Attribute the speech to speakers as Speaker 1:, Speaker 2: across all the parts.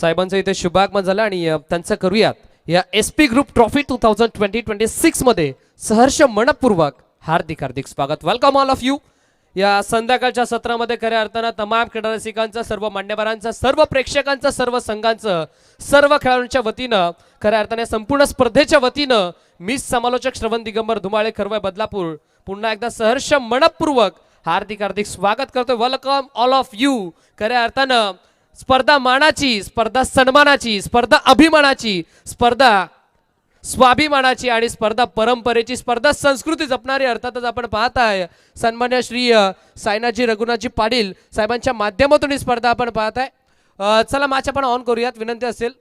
Speaker 1: साहेबांचं इथे शुभागमन झालं आणि त्यांचं करूयात या SP ग्रुप ट्रॉफी 2020-26 मध्ये सहर्ष मनपूर्वक हार्दिक हार्दिक स्वागत. Welcome all of you. या संध्याकाळच्या सत्रामध्ये खऱ्या अर्थानं तमाम क्रीडा रसिकांचं, सर्व मान्यवरांचं, सर्व प्रेक्षकांचं, सर्व संघांचं, सर्व खेळाडूंच्या वतीनं, खऱ्या अर्थाने संपूर्ण स्पर्धेच्या वतीनं मी समालोचक श्रवण दिगंबर धुमाळे, खरवय, बदलापूर, पुन्हा एकदा सहर्ष मनपूर्वक हार्दिक हार्दिक स्वागत करतोय. Welcome all of you. खऱ्या अर्थानं स्पर्धा मानाची, स्पर्धा सन्मानाची, स्पर्धा अभिमानाची, स्पर्धा स्वाभिमानाची आणि स्पर्धा परंपरेची, स्पर्धा संस्कृती जपणारी अर्थातच आपण पाहताय सन्मान्य श्री सायनाजी रघुनाथजी पाटील साहेबांच्या माध्यमातून ही स्पर्धा आपण पाहताय. चला मॅच आपण ऑन करूयात. विनंती असेल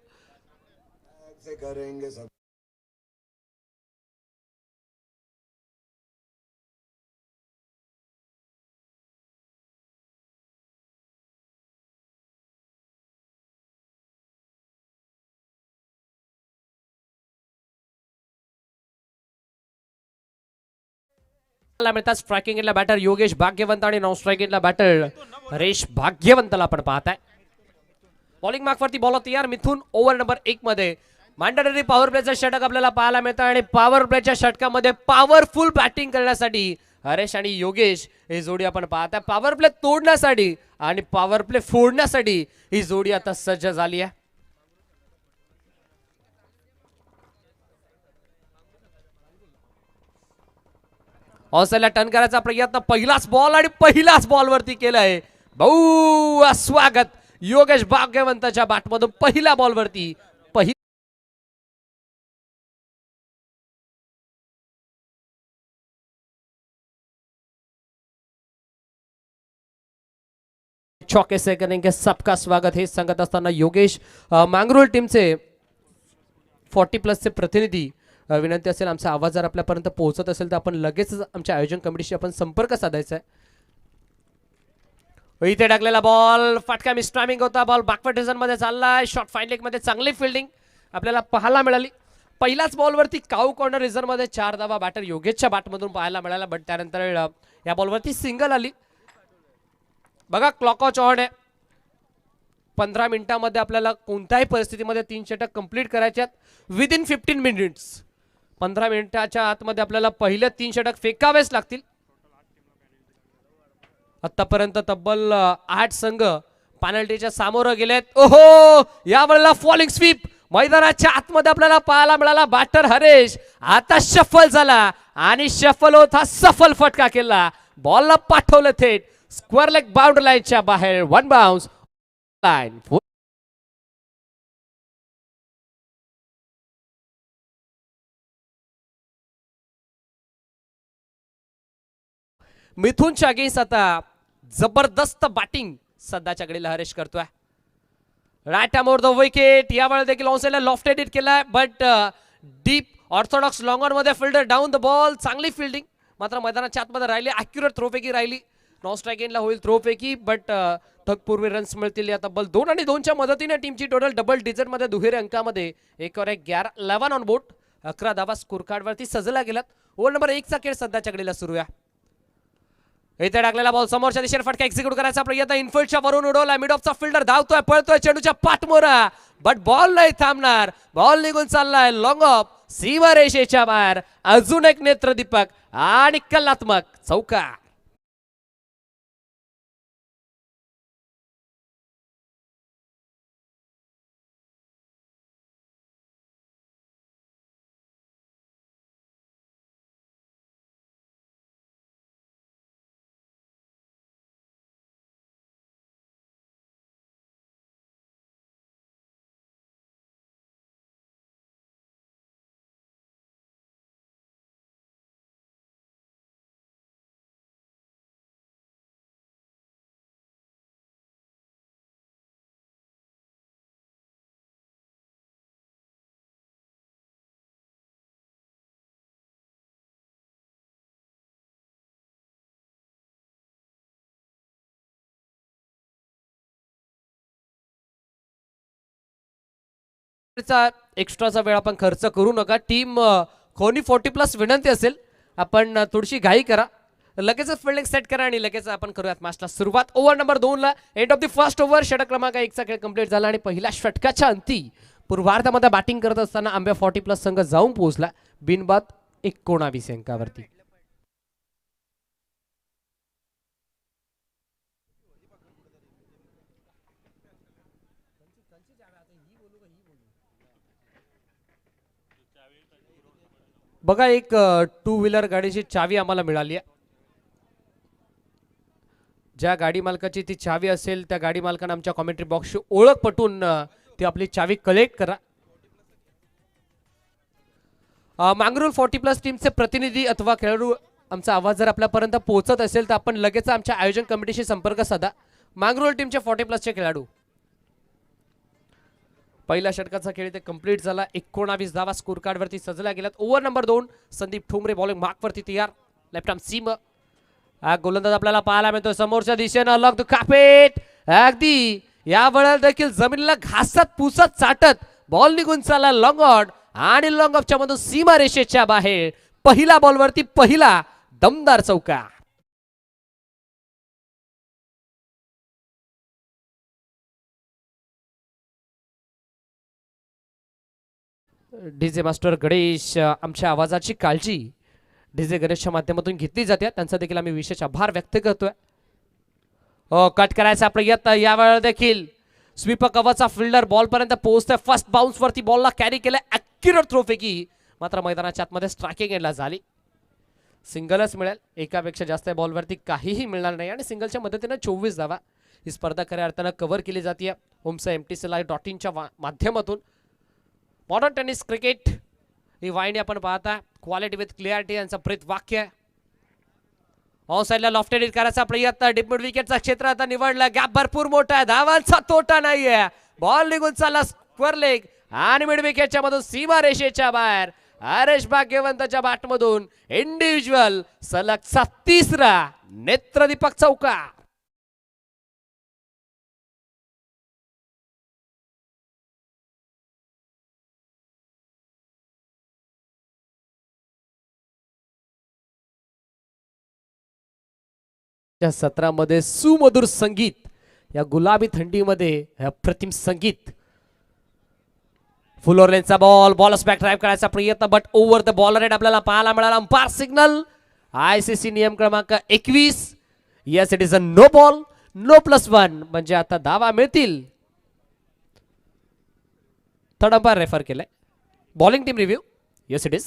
Speaker 1: मिळतात. स्ट्रायकिंगला बॅटर योगेश भाग्यवंत आणि नॉन स्ट्रायकिंगला बॅटर हरेश भाग्यवंतला आपण पाहताय. बॉलिंग मार्कवरती बॉल तयार. मिथून ओव्हर नंबर 1 मध्ये मॅन्डेटरी पॉवर प्लेचा षटक आपल्याला पाहायला मिळतं आणि पॉवर प्लेच्या षटकामध्ये पॉवरफुल बॅटिंग करण्यासाठी हरेश आणि योगेश ही जोडी आपण पाहताय. पॉवर प्ले तोडण्यासाठी आणि पॉवर प्ले फोडण्यासाठी ही जोडी आता सज्ज झाली आहे. ऑस्ट्रेलिया टर्न करायचा प्रयत्न, पहिलाच बॉल आणि पहिलाच बॉल वरती केलाय. बहु स्वागत योगेश भाग्यवंताच्या बॅटमधून पहिल्या बॉल वरती चौके से करेंगे सबका स्वागत हे सांगत असताना योगेश मांगरोळ टीमचे 40+ चे प्रतिनिधी, विनंती असेल आमचा आवाज जर आपल्यापर्यंत पोहोचत असेल तर आपण लगेच आमच्या आयोजन कमिटीशी आपण संपर्क साधायचा आहे. इथे टाकलेला बॉल फटका मिस टायमिंग होता. बॉल बॅकवर्ड डिझाइन मध्ये चाललाय. शॉर्ट फाईन लेग मध्ये चांगली फिल्डिंग आपल्याला पाहायला मिळाली. पहिलाच बॉल वरती काऊ कॉर्नर रिझर्व मध्ये 4 धावा बॅटर योगेशच्या बॅटमधून पाहायला मिळाला. बट त्यानंतर या बॉल वरती सिंगल आली. बघा क्लॉक वॉच ऑन आहे. 15 मिनिटांमध्ये आपल्याला कोणत्याही परिस्थितीमध्ये 3 षटक कंप्लीट करायचे आहेत. विदिन 15 मिनिट्स, 15 मिनिटाच्या आतमध्ये आपल्याला पहिले 3 षटक फेकावेच लागतील. आतापर्यंत तब्बल 8 संघ पेनल्टीच्या सामोरं गेलेत. ओहो, यावेळेला फॉलिंग स्वीप मैदानाच्या आतमध्ये आपल्याला पाहायला मिळाला. बॅटर हरेश आता शफल झाला आणि शफल होत हा सफल फटका केला. बॉलला पाठवलं थेट स्क्वेअर लेग बाउंड्री लाईनच्या बाहेर. 1 बाउन्स लाईन. मिथुनच्या अगेन्स्ट आता जबरदस्त बॅटिंग सध्याच्या घडीला हरेश करतोय. राईट अमोर द विकेट. यावेळेला देखील ऑनसाइडला लॉफ्टेड हिट केलाय. बट डीप ऑर्थोडॉक्स लॉंग ऑन मध्ये फिल्डर डाऊन द बॉल. चांगली फिल्डिंग मात्र मैदानाच्या आतमध्ये राहिली. ॲक्युरेट थ्रोपैकी राहिली. नॉन स्ट्रायकिंगला होईल थ्रोपैकी. बट थकपूर्वी रन्स मिळतील. या तब्बल 2 आणि 2च्या मदतीने टीमची टोटल डबल डिजिट मध्ये दुहेरी अंकामध्ये 1 ऑन बोर्ड. 11 धावा स्कोर कार्ड वरती सजला गेलात. ओव्हर नंबर 1चा खेळ सध्याच्या घडीला सुरू आहे. इथे टाकलेला बॉल समोरच्या दिशेने फटका एक्झिक्यूट करायचा प्रयत्न. इनफिल्डच्या वरून उडवला. मिड ऑफचा फिल्डर धावतोय, पळतोय चेंडूच्या पाठमोरा. बट बॉल नाही थांबणार. बॉल निघून चाललाय लॉंग ऑफ सीमा रेषेच्या बाहेर. अजून एक नेत्रदीपक आणि कलात्मक चौका. एक्स्ट्राचा वेळ आपण खर्च करू नका. टीम कोणी 40+ विनंती असेल आपण थोडीशी घाई करा. लगेच फिल्डिंग सेट करा आणि लगेच आपण करूयात मॅचला सुरुवात. ओव्हर नंबर 2 ला end of the first over. षटक क्रमांक 1 चा खेळ कंप्लीट झाला आणि पहिल्या षटकाच्या अंती पूर्वार्धामध्ये बॅटिंग करत असताना आंब्या 40+ संघ जाऊन पोहोचला बिनबाद 19 अंकावरती. बघा एक 2 व्हीलर गाडीची चावी आम्हाला मिळाली आहे. ज्या गाडी मालकाची ती चावी असेल त्या गाडी मालकांना आमच्या कॉमेंट्री बॉक्सची ओळख पटून ती आपली चावी कलेक्ट करा. मांगरूळ 40+ टीमचे प्रतिनिधी अथवा खेळाडू आमचा आवाज जर आपल्यापर्यंत पोहोचत असेल तर आपण लगेच आमच्या आयोजन कमिटीशी संपर्क साधा. मांगरूळ टीमचे 40+ चे खेळाडू. पहिल्या षटकाचा खेळ इथे कंप्लीट झाला. 19 धावा स्कोर कार्ड वरती सजल्या गेल्यात. Over number 2 Sandeep Thombare bowling mark वरती तयार. Left arm seam. गोलंदाज आपल्याला पाहायला मिळतो समोरच्या दिशेनं लॉक द कार्पेट. अगदी या वेळेला देखील जमिनीला घासत पुसत चाटत बॉल निघून चालला लॉंग ऑन आणि लॉंग ऑफच्या मधून सीमा रेषेच्या बाहेर. पहिला बॉलवरती पहिला दमदार चौका. डीजे मास्टर गणेश आमच्या आवाजाची काळजी डीजे गणेशच्या माध्यमातून घेतली जाते. त्यांचा देखील आम्ही विशेष आभार व्यक्त करतोय. कट करायचा प्रयत्न यावेळेला देखील स्वीपर कव्हरचा फिल्डर बॉल पर्यंत पोहोचतोय. फर्स्ट बाउन्स वरती बॉलला कॅरी केलं. ॲक्युरेट थ्रो फेकी मात्र मैदानाच्या आतमध्ये स्ट्रायकिंग एंडला झाली. सिंगलच मिळेल. एकापेक्षा जास्त बॉलवरती काहीही मिळणार नाही आणि सिंगलच्या मदतीने 24 धावा. ही स्पर्धा खऱ्या अर्थानं कव्हर केली जाते होमचा MTCLive.in माध्यमातून. मॉडर्न टेनिस क्रिकेट ही वाहिनी आपण पाहता. क्वालिटी विथ क्लिअरिटी यांचा प्रीत वाक्य आहे. ऑन साईडला लॉफ्टेड हिट करायचा प्रयत्न. डीप मिड विकेटचा क्षेत्र आता निवडला. गॅप भरपूर मोठा आहे. धावांचा तोटा नाहीये. बॉल निघून चालला स्क्वेअर लेग आणि मिड विकेटच्या मधून सीमा रेषेच्या बाहेर. हरेश भाग्यवंतच्या बॅटमधून इंडिव्हिज्युअल सलगचा 3रा नेत्रदीपक चौका. या सत्रामध्ये सुमधुर संगीत या गुलाबी थंडीमध्ये अप्रतिम संगीत. फुल लेनचा बॉल बॉलच बॅक ड्राईव्ह करायचा प्रयत्न but over the ball rate आपल्याला पाहायला मिळाला. Umpire signal. ICC नियम क्रमांक 21. Yes it is a no ball no +1 म्हणजे आता धावा मिळतील. थर्ड अंपायर रेफर केलंय. Bowling team review. Yes it is.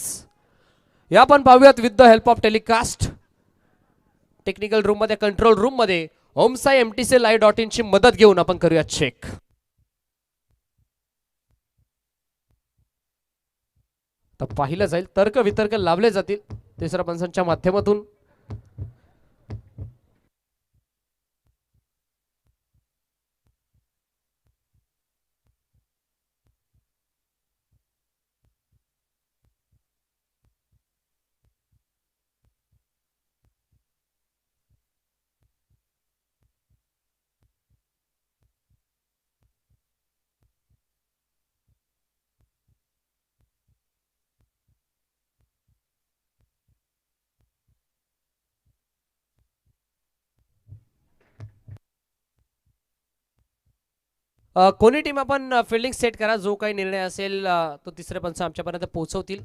Speaker 1: या आपण पाहूयात with the help of telecast. Technical room मध्ये कंट्रोल रूम मध्ये होमसाई MTCLive.in ची मदत घेऊन आपण करूया चेक. तर पाहिलं जाईल तर्क वितर्क लावले जातील तिसऱ्या पंचांच्या माध्यमातून. कोणी टीम आपण फिल्डिंग सेट करा. जो काही निर्णय असेल तो तिसरे पंच आमच्यापर्यंत पोहोचवतील.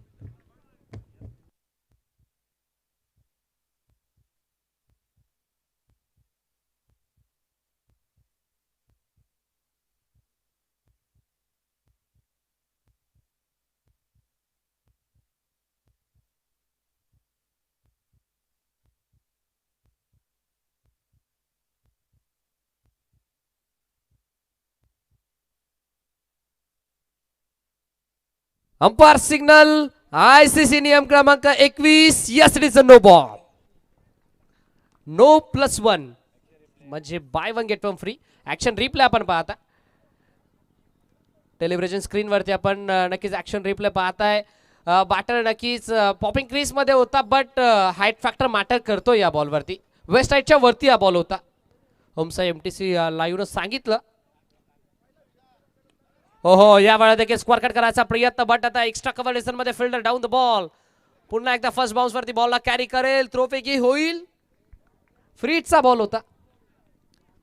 Speaker 1: Umpire signal. ICC नियम क्रमांक 21. Yes it is a no ball no +1 म्हणजे buy 1 get 1 free. Action replay आपण पाहता. टेलिव्हिजन स्क्रीन वरती आपण नक्कीच ऍक्शन रिप्ले पाहताय. बॅटर नक्कीच पॉपिंग क्रीज मध्ये होता बट हाईट फॅक्टर मॅटर करतो या बॉल वरती. वेस्ट हाईटच्या वरती हा बॉल होता. होमसाई MTCLive सांगितलं. हो या वेळा देखील स्क्वेअर कट करायचा प्रयत्न बट आता एक्स्ट्रा कव्हर मध्ये फिल्डर डाऊन द बॉल. पुन्हा एकदा फर्स्ट बाउन्स वरती बॉलला कॅरी करेल. थ्रो फेकी होईल. फ्रीटचा बॉल होता,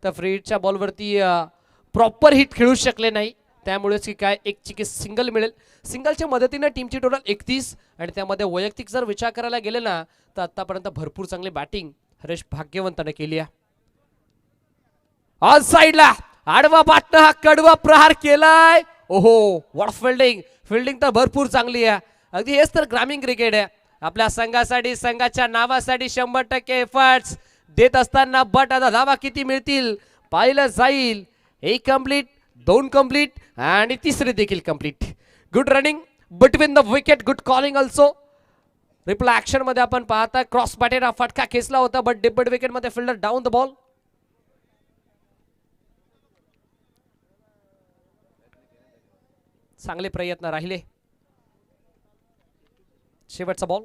Speaker 1: तर फ्रीटच्या बॉलवरती प्रॉपर हिट खेळू शकले नाही, त्यामुळेच की काय एक चिकी सिंगल मिळेल. सिंगलच्या मदतीने टीमची टोटल 31 आणि त्यामध्ये वैयक्तिक जर विचार करायला गेले ना तर आतापर्यंत भरपूर चांगली बॅटिंग हरेश भाग्यवंताने केली आहे. ऑन साइडला आडवा बाटनं हा कडवा प्रहार केलाय. ओहो व्हॉट फिल्डिंग, फिल्डिंग तर भरपूर चांगली आहे. अगदी हेच तर ग्रामीण क्रिकेट आहे. आपल्या संघासाठी संघाच्या नावासाठी 100% एफर्ट्स देत असताना बट आता धावा किती मिळतील पाहिलं जाईल. एक कंप्लीट, दोन कंप्लीट आणि तिसरी देखील complete. Good running between the wicket, good calling also. Replay action मध्ये आपण पाहता क्रॉस बॅटेर फटका खेचला होता बट डिपेड विकेट मध्ये फिल्डर डाऊन द बॉल. चांगले प्रयत्न राहिले. शेवटचा बॉल,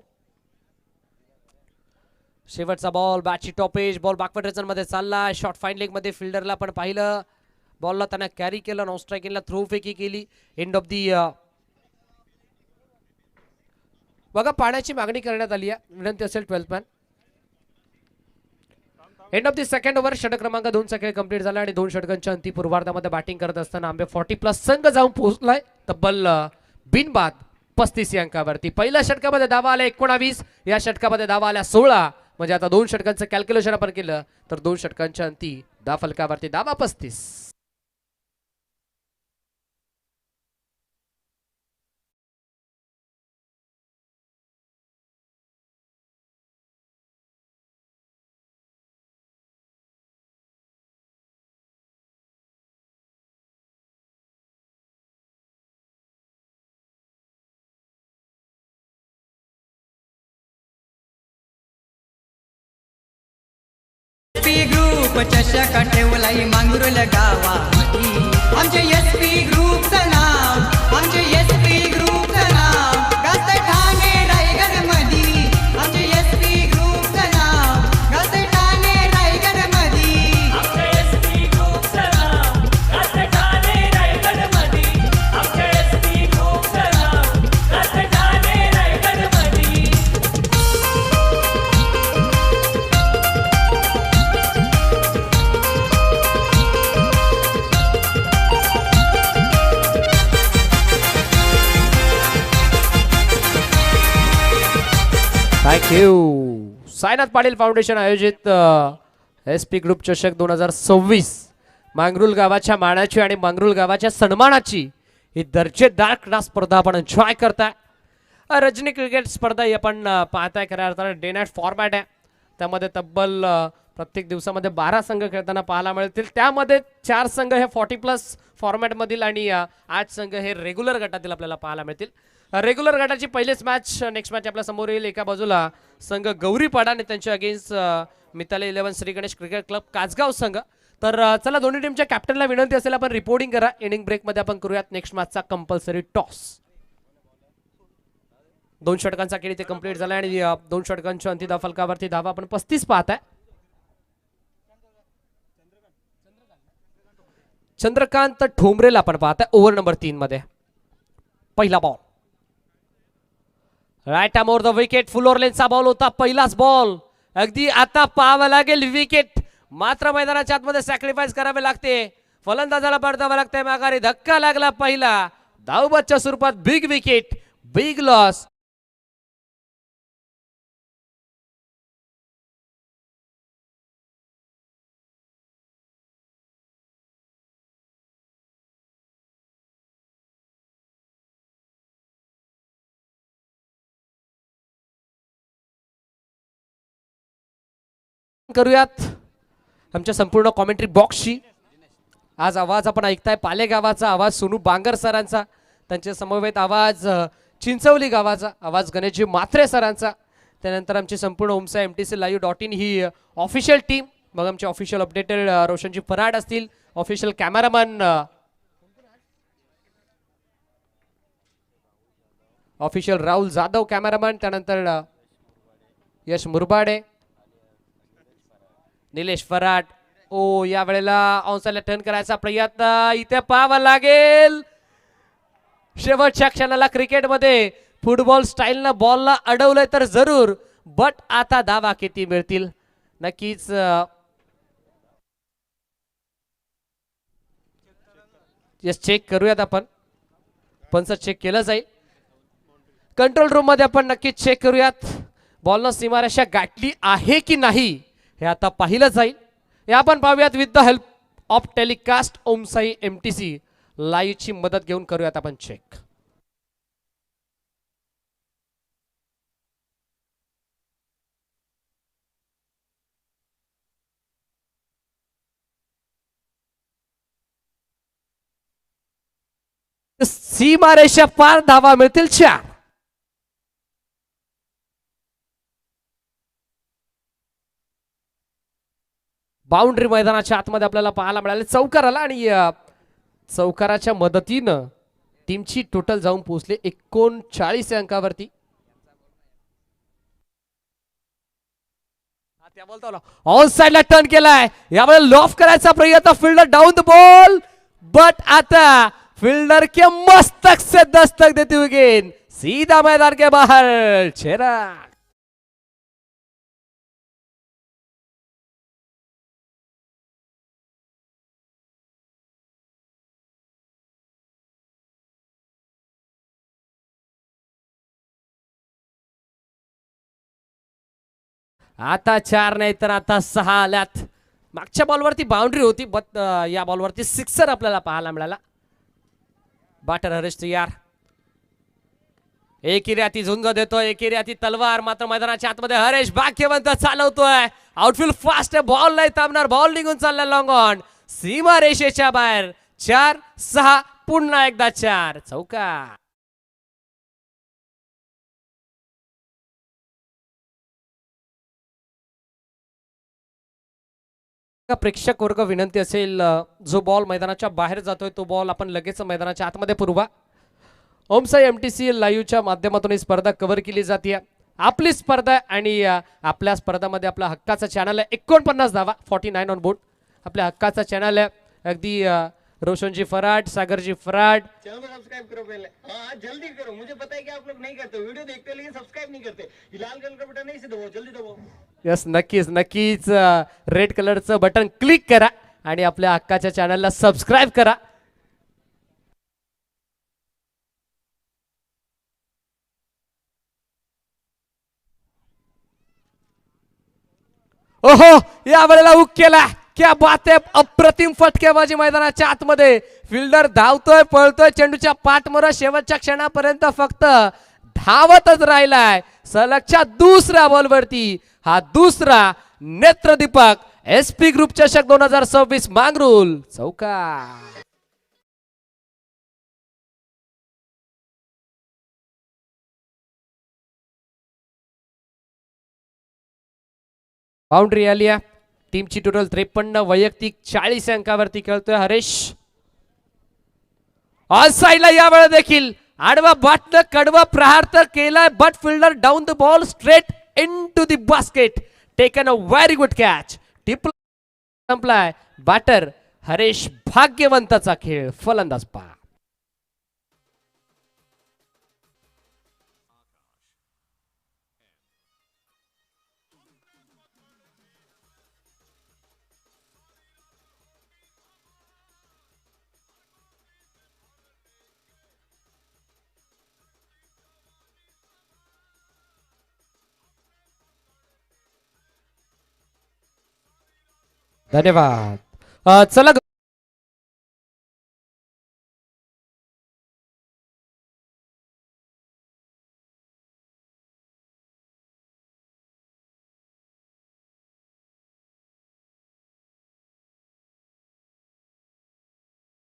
Speaker 1: शेवटचा बॉल, बॅटची टॉपेज, बॉल बॅकवर्ड रिजन मध्ये चालला. शॉर्ट फाईन लेग मध्ये फिल्डरला पण पाहिलं, बॉलला त्यांना कॅरी केलं, नॉन स्ट्रायकिंगला थ्रो फेकी केली. एंड ऑफ दी बघा पाण्याची मागणी करण्यात आली आहे, विनंती असेल 12th man. End of the second over, षटक क्रमांक 2 चा खेळ कंप्लीट झाला आणि 2 षटकांच्या अंती पूर्वार्धामध्ये बॅटिंग करत असताना आंबे 40+ संघ जाऊन पोहोचलाय तब्बल बिनबाद 35 या अंकावरती. पहिल्या षटकामध्ये धावा आल्या 19, या षटकामध्ये धावा आल्या 16. म्हणजे आता 2 षटकांचं कॅल्क्युलेशन आपण केलं तर 2 षटकांच्या अंती धाव फलकावरती धावा 35.
Speaker 2: ग्रुप चषक ठेवलाई मांगरुल गावामध्ये. आमचे एसपी ग्रुपचं नाव, आमचे एसपी ग्रुपचं नाव गाजतंय ठाणे रायगड मधी. आमचे एसपी ग्रुपचं नाव गाजतंय ठाणे रायगड मधी.
Speaker 3: आमच्या एसपी ग्रुपचं नाव गाजतंय ठाणे रायगड मधी. आमच्या एसपी ग्रुपचं नाव गाजतंय ठाणे रायगड मधी.
Speaker 1: थँक्यू. साईनाथ पाटील फाउंडेशन आयोजित एसपी ग्रुप चषक 2026 मांगरुल गावाच्या मानाची आणि मांगरुल गावाच्या सन्मानाची ही दर्जेदार क्रीडा स्पर्धा आपण एन्जॉय करताय. रजनी क्रिकेट स्पर्धा ही आपण पाहताय. खऱ्या अर्थाने डे नाईट फॉर्मॅट आहे, त्यामध्ये तब्बल प्रत्येक दिवसामध्ये 12 संघ खेळताना पाहायला मिळतील. त्यामध्ये 4 संघ हे 40+ फॉर्मॅटमधील आणि 8 संघ हे रेग्युलर गटातील आपल्याला पाहायला मिळतील. रेग्युलर गटाची पहिलीच मॅच, नेक्स्ट मॅच आपल्या समोर येईल. एका बाजूला संघ गौरीपाडा आणि त्यांच्या against Mithali 11 Shri Ganesh cricket club Kasgaon संघ. तर चला दोन्ही टीमच्या कॅप्टनला विनंती असेल आपण रिपोर्टिंग करा. इनिंग ब्रेकमध्ये आपण करूयात नेक्स्ट मॅचचा कंपल्सरी टॉस. 2 षटकांचा खेळ इथे कंप्लीट झाला आणि 2 षटकांच्या अंतिम फलकावरती धावा आपण 35 पाहताय. चंद्रकांत ठोंबरेला आपण पाहताय ओव्हर नंबर 3 मध्ये. पहिला ball right arm over the wicket, full ओव्हरलेनचा बॉल होता. पहिलाच बॉल, अगदी आता पाहावं लागेल विकेट, मात्र मैदानाच्या आतमध्ये सॅक्रिफाईस करावे लागते. फलंदाजाला परतावं लागतंय माघारी. धक्का लागला पहिला, धावबादच्या स्वरूपात बिग विकेट, बिग लॉस. करूयात आमच्या संपूर्ण कॉमेंट्री बॉक्सची. आज आवाज आपण ऐकताय पालेगावाचा आवाज, सोनू बांगर सरांचा, त्यांच्या समवेत आवाज चिंचवली गावाचा आवाज, गणेशजी मात्रे सरांचा. त्यानंतर आमची संपूर्ण ओमसा MTC-live.in ही ऑफिशियल टीम. मग आमचे ऑफिशियल अपडेटेड रोशनजी फराड असतील, official cameraman official Rahul Jadhav cameraman, त्यानंतर यश मुरबाडे, निलेश फराट. ओ या वेळेला ऑनसाइडला टर्न करायचा प्रयत्न इथे पाहावा लागेल. शेवटच्या क्षणाला क्रिकेटमध्ये फुटबॉल स्टाईलनं बॉलला अडवलंय तर जरूर, बट आता धावा किती मिळतील नक्कीच यस चेक करूयात आपण. पंच चेक केलं जाईल. कंट्रोल रूम मध्ये आपण नक्कीच चेक करूयात. बॉलनं सीमारेषा गाठली आहे की नाही हे आता पाहिलं जाईल. हे आपण पाहूयात with the help of telecast Om Sai MTC live ची मदत घेऊन करूयात आपण चेक. सीमारेषा पार धावा मिळतील 4. बाउंड्री मैदानाच्या आतमध्ये आपल्याला पाहायला मिळाले. चौकार आला आणि चौकाराच्या मदतीनं टीमची टोटल जाऊन पोहोचले 39 अंकावरती. ऑन साइडला टर्न केलाय. यावेळेला लॉफ करायचा प्रयत्न. Fielder down the ball but आता फील्डर के मस्तक से दस्तक देते हुए गेंद सीधा मैदान के बाहर. चेहरा आता 4 नाही तर आता 6 आल्यात. मागच्या बॉलवरती बाउंड्री होती बट या बॉलवरती सिक्सर आपल्याला पाहायला मिळाला. बाटर हरेश तयार. एकिर्याती झुंज देतोय. एकिर्याती तलवार. मात्र मैदानाच्या आतमध्ये हरेश भाग्यवंत चालवतोय. आउटफील्ड फास्ट आहे. बॉल नाही थांबणार. बॉल निघून चालला लॉंग ऑन. सीमा रेषेच्या बाहेर. 4-6 पुन्हा एकदा 4. चौकार. प्रेक्षक वर्ग विनंती असेल जो बॉल मैदानाच्या बाहेर जातोय तो बॉल आपण लगेच मैदानाच्या आतमध्ये पुरवा. ओमसाई MTC लाईव्हच्या माध्यमातून ही स्पर्धा कव्हर केली जाते. आपली स्पर्धा आणि आपल्या स्पर्धामध्ये आपला हक्काचा चॅनल आहे. 49 धावा 49 ऑन बोर्ड. आपल्या हक्काचा चॅनल आहे. अगदी रोशनजी फराड, सागरजी फराड.
Speaker 4: चैनल को सब्सक्राइब करो पहले. हाँ जल्दी करो. मुझे पता है कि आप लोग नहीं करते, वीडियो देखते हो लेकिन सब्सक्राइब नहीं करते. ये लाल कलर का बटन नहीं से दबाओ, जल्दी दबाओ.
Speaker 1: यस नक्कीच नक्कीच रेड कलरचं बटन क्लिक करा आणि आपल्या हक्काच्या चॅनलला सबस्क्राईब करा. ओहो या वेळेला हुक केला. क्या बात आहे. अप्रतिम फटकेबाजी मैदानाच्या आतमध्ये. फिल्डर धावतोय पळतोय. चेंडूच्या पाठमोरा शेवटच्या क्षणापर्यंत फक्त धावतच राहिलाय. सलगच्या दुसऱ्या बॉलवरती हा दुसरा नेत्रदीपक SP ग्रुप चषक 2026 मांगरूल. चौकार. बाउंड्री आली आहे. टीमची टोटल 53. वैयक्तिक 40 अंकावरती खेळतोय हरेश. ऑन साइडला या वेळेला देखील आडवा बाटनं कडवा प्रहार तर केलाय but fielder down the ball straight into the basket. Taken a very good catch. टिपल संपलाय. बॅटर हरेश भाग्यवंताचा खेळ. फलंदाज पहा. धन्यवाद. चला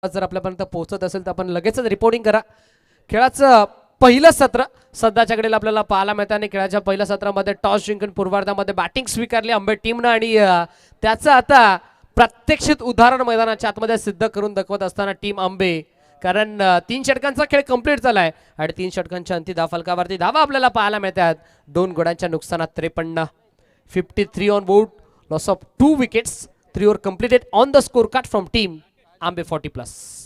Speaker 1: जर आपल्यापर्यंत पोहोचत असेल तर आपण लगेचच रिपोर्टिंग करा. खेळाचं पहिलं सत्र सध्याच्या घडीला आपल्याला पाहायला मिळतं आणि खेळाच्या पहिल्या सत्रामध्ये टॉस जिंकून पूर्वार्धामध्ये बॅटिंग स्वीकारली आंबे टीमनं आणि त्याचं आता प्रात्यक्षिक उदाहरण मैदानाच्या आतमध्ये सिद्ध करून दाखवत असताना टीम आंबे. कारण 3 षटकांचा खेळ कंप्लीट झालाय आणि 3 षटकांच्या अंती फलकावरती धावा आपल्याला पाहायला मिळतात. 2 गुणांच्या नुकसानात 53. 53 on board. Loss of 2 wickets. 3 over completed on the score card from team आंबे 40+.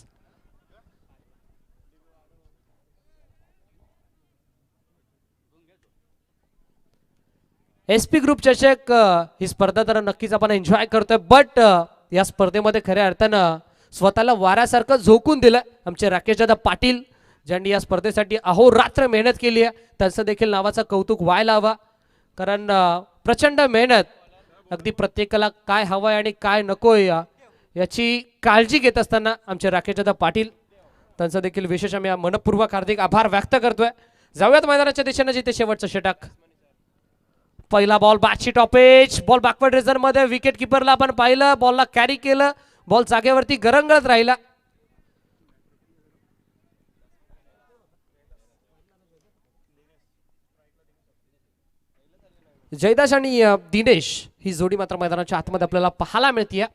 Speaker 1: SP ग्रुप चषक ही स्पर्धा तर नक्कीच आपण एन्जॉय करतोय, बट या स्पर्धेमध्ये खऱ्या अर्थानं स्वतःला वाऱ्यासारखं झोकून दिलं आमचे राकेश दादा पाटील, ज्यांनी या स्पर्धेसाठी अहोरात्र मेहनत केली आहे. त्यांचं देखील नावाचं कौतुक व्हायला हवा, कारण प्रचंड मेहनत, अगदी प्रत्येकाला काय हवंय आणि काय नकोय याची काळजी घेत असताना आमचे राकेश दादा पाटील, त्यांचं देखील विशेष आम्ही मनपूर्वक हार्दिक आभार व्यक्त करतोय. जाऊयात मैदानाच्या दिशेने, जिथे शेवटचं षटक. पहिला बॉल बॅटची टॉपेज, बॉल बॅकवर्ड रिझन मध्ये विकेट किपरला आपण पाहिलं, बॉलला कॅरी केलं, बॉल जागेवरती गरंगळत राहिला. जयदास आणि दिनेश ही जोडी मात्र मैदानाच्या आतमध्ये आपल्याला पाहायला मिळते.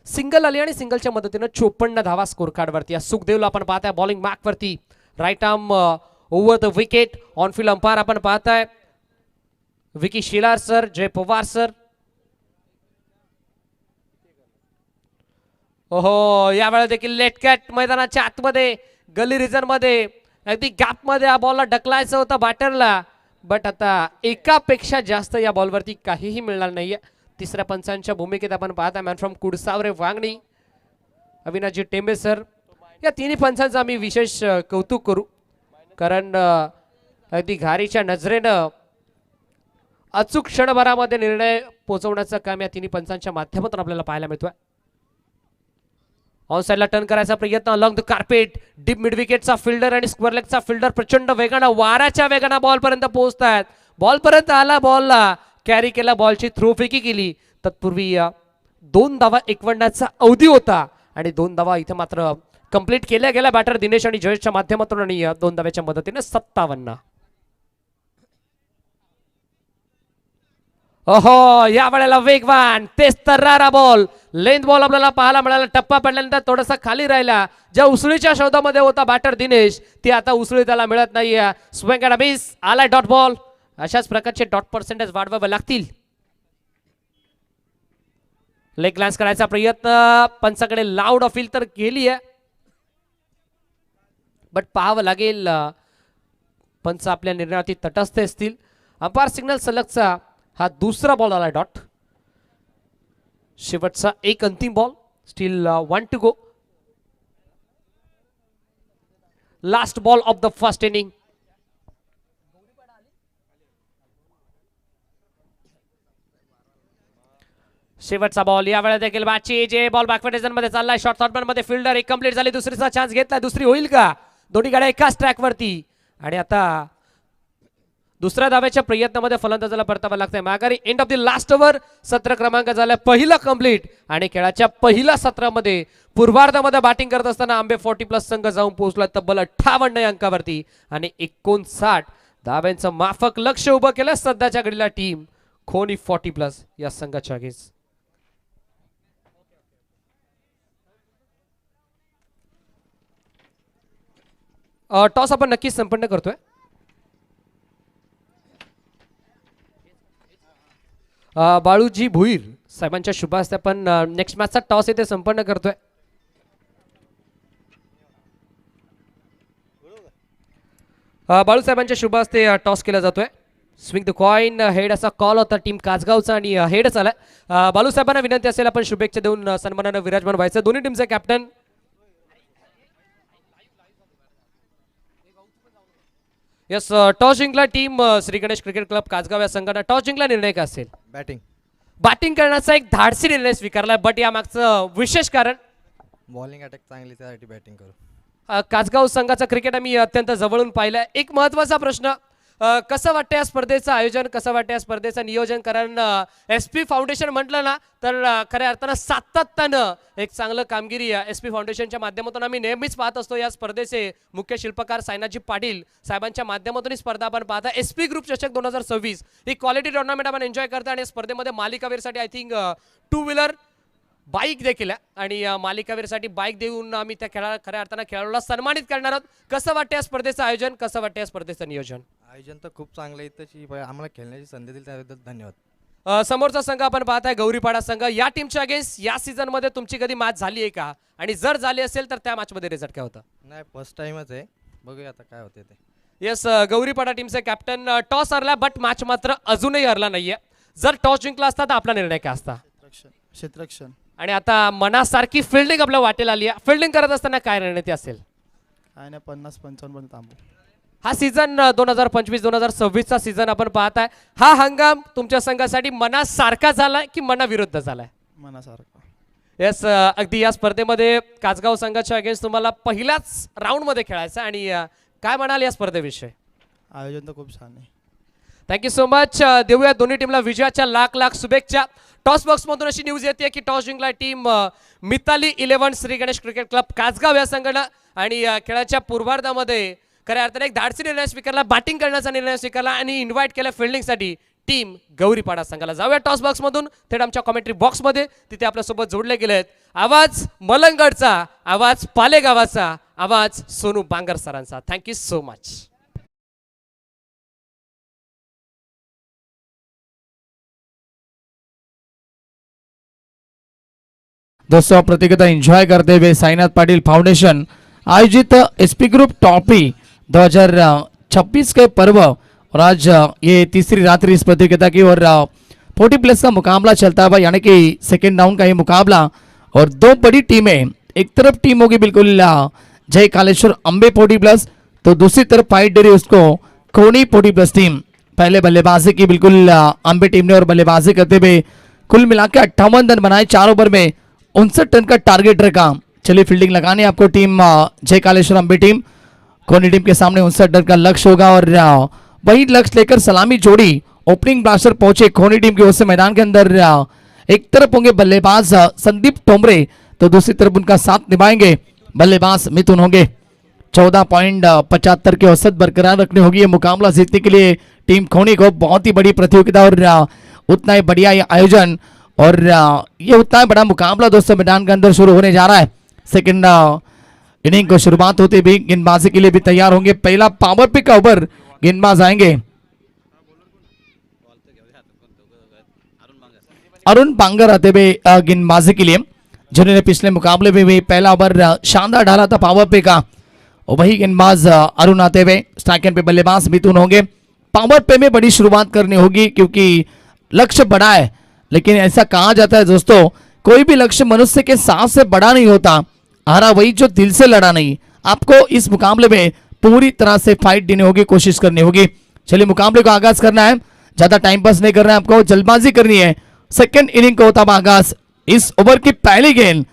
Speaker 1: सिंगल आली आणि सिंगलच्या मदतीनं 54 धावा स्कोर कार्ड वरती. सुखदेवला आपण पाहताय बॉलिंग मार्क वरती, right arm over the wicket. On field umpire आपण पाहताय विकी शिलार सर, जय पवार सर. ओहो, यावेळेला देखील लेट कॅट मैदानाच्या आतमध्ये गली रिजन मध्ये अगदी गॅप मध्ये या बॉलला ढकलायचं होतं बॅटरला, बट आता एकापेक्षा जास्त या बॉलवरती काहीही मिळणार नाहीये. तिसऱ्या पंचांच्या भूमिकेत आपण पाहता man from Kudsavare Vangani, Avinashji Tembe sir. या तिन्ही पंचांचं आम्ही विशेष कौतुक करू, कारण अगदी घारीच्या नजरेनं अचूक क्षणभरामध्ये निर्णय पोहोचवण्याचं काम या तिन्ही पंचांच्या माध्यमातून आपल्याला पाहायला मिळतोय. ऑन साइडला टर्न करायचा प्रयत्न, along the carpet, deep mid विकेटचा फिल्डर आणि स्क्वेअर लेगचा फिल्डर प्रचंड वेगानं वाऱ्याच्या वेगानं बॉल पर्यंत पोहोचतायत. बॉल पर्यंत आला, बॉलला कॅरी केला, बॉलची थ्रो फेकी केली. तत्पूर्वी 2 धावा एकवंडाचा अवधी होता आणि 2 धावा इथे मात्र कंप्लीट केल्या गेल्या बॅटर दिनेश आणि जयेशच्या माध्यमातून, आणि 2 धाव्याच्या मदतीने 57. ओहो, या वेळेला वेगवान तेच तर्रारा बॉल, लेंथ बॉल आपल्याला पाहायला मिळाला. टप्पा पडल्यानंतर थोडासा खाली राहिला. ज्या उसळीच्या शोधामध्ये होता बॅटर दिनेश, ती आता उसळी त्याला मिळत नाहीये. स्विंग अँड मिस, आलाय डॉट बॉल. अशाच प्रकारचे डॉट पर्सेंटेज वाढवावे लागतील. लेग ग्लॅन्स करायचा प्रयत्न, पंचाकडे लाऊड अपील तर केली आहे, बट पाहावं लागेल पंच आपल्या निर्णयावरती तटस्थ असतील. अंपायर सिग्नल सलगचा हा दुसरा बॉल आला डॉट. शेवटचा एक अंतिम ball, still 1 to go. Last ball of the first inning. शेवटचा बॉल, या वेळेला देखील बॅटची जे बॉल बॅकवर्ड मध्ये चाललाय, शॉर्ट थॉटमॅन मध्ये फिल्डर एक कंप्लीट झाली. दुसरीचा चान्स घेतला, दुसरी होईल का? दोन्ही गाड्या एकाच ट्रॅक वरती, आणि आता दुसऱ्या धाव्याच्या प्रयत्नामध्ये फलंदाजाला परतावा लागतंय माघारी. And of the last over, सत्र क्रमांक झाला पहिला कंप्लीट, आणि खेळाच्या पहिल्या सत्रामध्ये पूर्वार्धामध्ये बॅटिंग करत असताना आंबे 40+ संघ जाऊन पोहोचला तब्बल 58 अंकावरती, आणि 59 धाव्यांचं माफक लक्ष उभं केलं सध्याच्या घडीला टीम खोनी 40+ या संघाच्या अगेन्स्ट. टॉस आपण नक्कीच संपन्न करतोय. बाळूजी भुईर साहेबांच्या शुभ हस्ते आपण नेक्स्ट मॅचचा टॉस इथे संपन्न करतोय. बाळू साहेबांच्या शुभ हस्ते टॉस केला जातोय. स्विंग द कॉइन, हेड असा कॉल होता टीम कासगावचा आणि हेडच आलाय. बाळू साहेबांना विनंती असेल आपण शुभेच्छा देऊन सन्मानानं विराजमान व्हायचं. दोन्ही टीमचे कॅप्टन यस. टॉस जिंकला team Shri Ganesh cricket club Kasgaon या संघाने. टॉस जिंकला, निर्णय काय असेल? बॅटिंग करण्याचा एक धाडसी निर्णय स्वीकारलाय, बट या मागचं विशेष कारण
Speaker 5: बॉलिंग अटॅक चांगली, त्यासाठी बॅटिंग करू.
Speaker 1: कासगाव संघाचं क्रिकेट आम्ही अत्यंत जवळून पाहिलंय. एक महत्वाचा प्रश्न, कसं वाटतं या स्पर्धेचं आयोजन, कसं वाटतं या स्पर्धेचं नियोजन? कारण SP फाउंडेशन म्हटलं ना तर खऱ्या अर्थानं सातत्यानं एक चांगलं कामगिरी SP फाउंडेशनच्या माध्यमातून आम्ही नेहमीच पाहत असतो. या स्पर्धेचे मुख्य शिल्पकार सायनाजी पाटील साहेबांच्या माध्यमातून ही स्पर्धा आपण पाहता. SP ग्रुप चषक 2026 ही क्वालिटी टुर्नामेंट आपण एन्जॉय करता, आणि स्पर्धेमध्ये मालिकावीरसाठी आय थिंक 2 व्हीलर बाईक देखील आहे, आणि मालिकावीरसाठी बाईक देऊन आम्ही त्या खऱ्या अर्थानं खेळाडूला सन्मानित करणार आहोत. कसं वाटतं या स्पर्धेचं आयोजन, कसं वाटतं या स्पर्धेचं नियोजन?
Speaker 5: आयोजन तर खूप चांगलं आहे. तशी आम्हाला खेळण्याची संधी दिली त्याबद्दल धन्यवाद.
Speaker 1: समोरचा संघ आपण पाहताय गौरीपाडा संघ. या टीमच्या अगेन्स्ट या सीझन मध्ये तुमची कधी मॅच झाली आहे का, आणि जर झाली असेल तर त्या मॅच मध्ये रिझल्ट काय होता?
Speaker 5: नाही, फर्स्ट टाइमच आहे, बघूया आता काय होते ते.
Speaker 1: येस गौरीपाडा टीमचे कॅप्टन टॉस हरला बट मॅच मात्र अजूनही हरला नाहीये. जर टॉस जिंकला असता तर आपला निर्णय काय असता?
Speaker 5: क्षेत्ररक्षण.
Speaker 1: आणि आता मनासारखी फिल्डिंग आपल्या वाटेल आली आहे. फिल्डिंग करत असताना काय रणनीती असेल?
Speaker 5: काय नाही 50-55 पर्यंत थांबू.
Speaker 1: हा सीझन 2025-2026 सीझन आपण पाहताय. हा हंगाम तुमच्या संघासाठी मनासारखा झालाय की मनाविरुद्ध झालाय?
Speaker 5: मनासारखा.
Speaker 1: येस अगदी या स्पर्धेमध्ये कासगाव संघाच्या अगेन्स्ट तुम्हाला पहिल्याच राऊंडमध्ये खेळायचं आणि काय म्हणाल या स्पर्धेविषयी?
Speaker 5: आयोजन तर खूप छान आहे.
Speaker 1: Thank you so much. देऊया दोन्ही टीमला विजयाच्या लाख लाख शुभेच्छा. टॉस बॉक्स मधून अशी न्यूज येते की टॉस जिंकला team Mithali 11 Shri Ganesh cricket club Kasgaon या संघानं आणि खेळाच्या पूर्वार्धामध्ये खऱ्या अर्थाने एक धाडसी निर्णय स्वीकारला, बॅटिंग करण्याचा निर्णय स्वीकारला आणि इन्व्हाइट केला फिल्डिंगसाठी टीम गौरीपाडा संघाला. जाऊया टॉस बॉक्स मधून थेट आमच्या कॉमेंट्री बॉक्स मध्ये, तिथे आपल्यासोबत जोडले गेले आहेत आवाज मलंगडचा, आवाज पालेगावाचा, आवाज सोनू बांगर सरांचा. Thank you so much.
Speaker 6: दोस्तों प्रतियोगिता एंजॉय करते हुए साईनाथ पाटिल फाउंडेशन आयोजित एसपी ग्रुप ट्रॉफी 2026 के पर्व और आज ये तीसरी रात्रि इस प्रतियोगिता की और 40 प्लस का मुकाबला चलता हुआ, यानी कि सेकेंड राउंड का ये मुकाबला. और दो बड़ी टीमें, एक तरफ टीम होगी बिल्कुल जय कालेश्वर अंबे 40 प्लस, तो दूसरी तरफ फाइट दे रही उसको कोनी 40 प्लस टीम. पहले बल्लेबाजी की बिल्कुल अंबे टीम ने और बल्लेबाजी करते हुए कुल मिला के 58 रन बनाए. 4 ओवर में 59 रन का टारगेट रखा. चलिए फील्डिंग लगाने आपको टीम जय कालेश्वर अंबे टीम. कोनी टीम के सामने 59 रन का लक्ष्य होगा और वही लक्ष्य लेकर सलामी जोड़ी ओपनिंग ब्लास्टर पहुंचे कोनी टीम की ओर से मैदान के अंदर. एक तरफ होंगे बल्लेबाज संदीप टोमरे, तो दूसरी तरफ उनका साथ निभाएंगे बल्लेबाज मिथुन होंगे. 14.75 की औसत बरकरार रखनी होगी ये मुकाबला जीतने के लिए टीम खोनी को. बहुत ही बड़ी प्रतियोगिता और उतना ही बढ़िया ये आयोजन और ये उतना ही बड़ा मुकाबला दोस्तों मैदान के अंदर शुरू होने जा रहा है. सेकंड इनिंग को शुरुआत होते भी गेंदबाजी के लिए भी तैयार होंगे. पहला पावर पिक का ओवर गेंदबाज आएंगे अरुण बांगर आते हुए गेंदबाजी के लिए, जिन्होंने पिछले मुकाबले में भी पहला ओवर शानदार डाला था पावर पे का. और वही गेंदबाज अरुण आते हुए स्ट्राइक एंड पे बल्लेबाज मिथुन होंगे. पावर पे में बड़ी शुरुआत करनी होगी क्योंकि लक्ष्य बड़ा है, लेकिन ऐसा कहा जाता है दोस्तों कोई भी लक्ष्य मनुष्य के सांस से बड़ा नहीं होता, हारा वही जो दिल से लड़ा नहीं. आपको इस मुकाबले में पूरी तरह से फाइट देनी होगी, कोशिश करनी होगी. चलिए मुकाबले को आगाज करना है, ज्यादा टाइम पास नहीं करना है, आपको जल्दबाजी करनी है. सेकंड इनिंग को होता आगाज. इस ओवर की पहली गेंद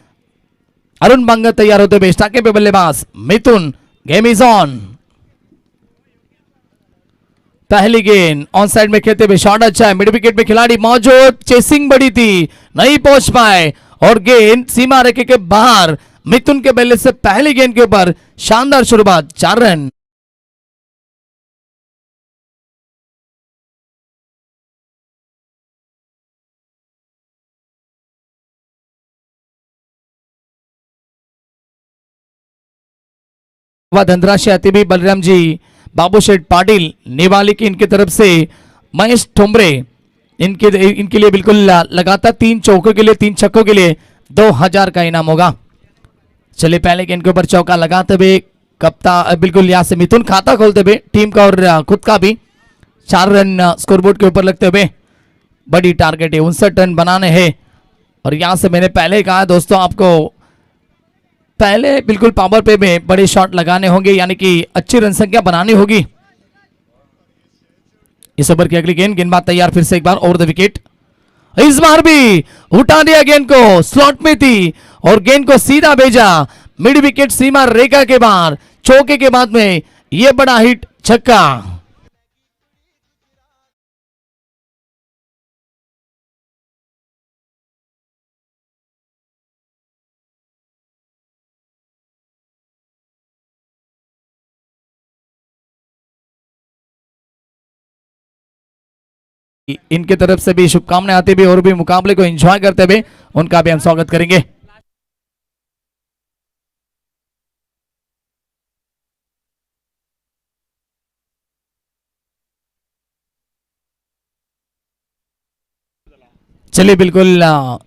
Speaker 6: अरुण बांगर तैयार होते हुए स्टाके पे बल्लेबाज मिथुन. Game is on. पहली गेंद ऑन साइड में खेलते हुए शॉट अच्छा है, मिड विकेट में खिलाड़ी मौजूद, चेसिंग बड़ी थी, नहीं पहुंच पाए और गेंद सीमा रेखे के बाहर. मिथुन के बल्ले से पहली गेंद के ऊपर शानदार शुरुआत, 4 रन. धनराशि आती भी बलराम जी बाबू शेठ पाटिल नेवाली की इनकी तरफ से महेश ठोमरे इनके लिए बिल्कुल लगातार 3 चौकों के लिए 3 छक्कों के लिए 2000 का इनाम होगा. चलिए पहले गेंद के ऊपर चौका लगाते हुए कप्तान बिल्कुल यहाँ से मिथुन खाता खोलते हुए टीम का और खुद का भी 4 रन स्कोरबोर्ड के ऊपर लगते हुए बड़ी टारगेट है, 59 रन बनाने हैं. और यहाँ से मैंने पहले कहा दोस्तों आपको पहले बिल्कुल पावर पे में बड़े शॉट लगाने होंगे, यानी कि अच्छी रन संख्या बनानी होगी. इस ओवर की अगली गेंद, गेंदबाज तैयार फिर से एक बार ओवर द विकेट. इस बार भी उठा दिया गेंद को, स्लॉट में थी और गेंद को सीधा भेजा मिड विकेट सीमा रेखा के बाहर. चौके के बाद में यह बड़ा हिट छक्का. इनके तरफ से भी शुभकामनाएं आती हुई और भी मुकाबले को एंजॉय करते हुए उनका भी हम स्वागत करेंगे. चलिए बिल्कुल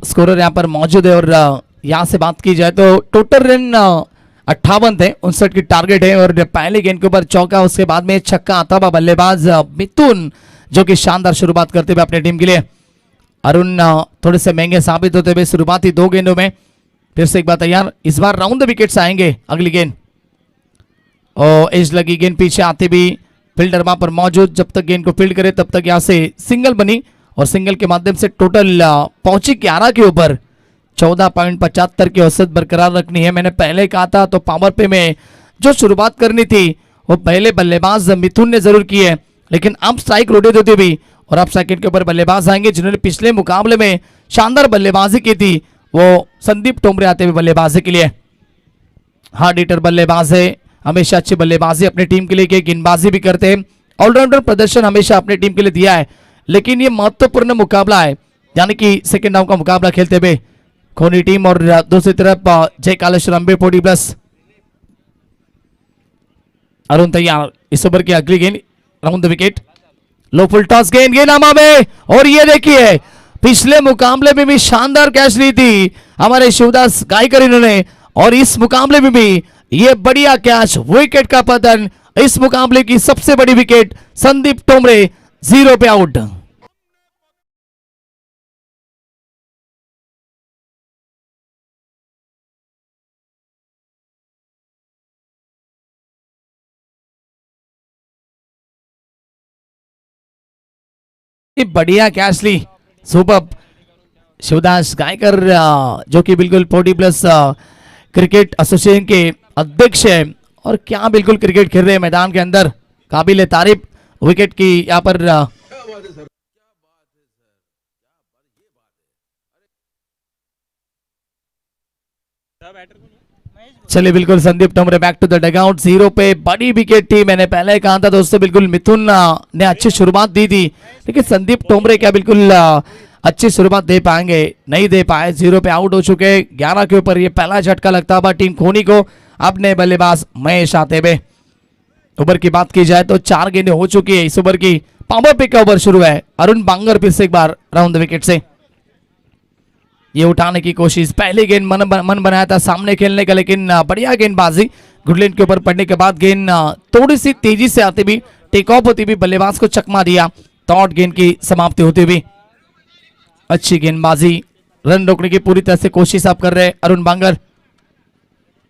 Speaker 6: स्कोरर यहाँ पर मौजूद है और यहाँ से बात की जाए तो टोटल रन 58 थे, 59 की टारगेट है और पहले गेंद के ऊपर चौका, उसके बाद में छक्का आता हुआ बल्लेबाज मिथुन जो कि शानदार शुरुआत करते हुए अपनी टीम के लिए। अरुण थोड़े से महंगे साबित होते हुए शुरुआती 2 गेंदों में फिर से एक बार तैयार। इस बार राउंड द विकेट्स आएंगे अगली गेंद और एज लगी गेंद पीछे आते भी फील्डर वहां पर मौजूद, जब तक गेंद को फील्ड करे तब तक यहां से सिंगल बनी और सिंगल के माध्यम से टोटल पहुंची 11 के ऊपर। 14.75 की औसत बरकरार रखनी है। मैंने पहले कहा था तो पावर पे में जो शुरुआत करनी थी वो पहले बल्लेबाज मिथुन ने जरूर की है, लेकिन अब स्ट्राइक रोटेट होती हुई और अब सेकंड के ऊपर बल्लेबाज आएंगे जिन्होंने पिछले मुकाबले में शानदार बल्लेबाजी की थी, वो संदीप टोमरे आते हुए बल्लेबाजी के लिए। हार्ड हिटर बल्लेबाज है, हमेशा अच्छी बल्लेबाजी अपनी टीम के लिए की, गेंदबाजी भी करते हैं, ऑलराउंडर प्रदर्शन हमेशा अपनी टीम के लिए दिया है। लेकिन ये महत्वपूर्ण मुकाबला है, यानी कि सेकंड राउंड का मुकाबला खेलते हुए खोनी टीम और दूसरी तरफ जय कालेश्वर अंबे 40+। अरुण तैयार, इस ओवर की अगली गेंद round the wicket, low full toss गेंद नामा में और ये देखिए पिछले मुकाबले में भी शानदार कैच ली थी हमारे शिवदास गायकर इन्होंने, और इस मुकाबले में भी ये बढ़िया कैच, विकेट का पतन, इस मुकाबले की सबसे बड़ी विकेट, संदीप टोमरे 0 पे आउट। बढ़िया कैच ली, सुपर। शिवदास गायकर जो कि बिल्कुल 40+ क्रिकेट एसोसिएशन के अध्यक्ष है और क्या बिल्कुल क्रिकेट खेल रहे हैं मैदान के अंदर, काबिल तारीफ विकेट की यहाँ पर। चलिए बिल्कुल Sandeep Tomare back to the dugout, 0 पे बड़ी विकेट थी। मैंने पहले कहा था दोस्तों बिल्कुल मिथुन ने अच्छी शुरुआत दी थी, लेकिन संदीप टोमरे क्या बिल्कुल अच्छी शुरुआत दे पाएंगे, नहीं दे पाए, 0 पे आउट हो चुके। 11 के ऊपर ये पहला झटका लगता हुआ टीम खोनी को। अपने बल्लेबाज महेश आते हुए ओवर की बात की जाए तो 4 गेंदें हो चुकी है इस ओवर की। पावर पिक का ओवर शुरू है, अरुण बांगर फिर से एक बार राउंड द विकेट से ये उठाने की कोशिश। पहले गेंद मन बनाया था सामने खेलने का, लेकिन बढ़िया गेंदबाजी गुडलैंड के ऊपर पड़ने के बाद गेंद थोड़ी सी तेजी से आती भी, टेक ऑफ होती भी बल्लेबाज को चकमा दिया, टॉट गेंद की समाप्ति होती हुई। अच्छी गेंदबाजी, रन रोकने की पूरी तरह से कोशिश आप कर रहे हैं अरुण बांगर।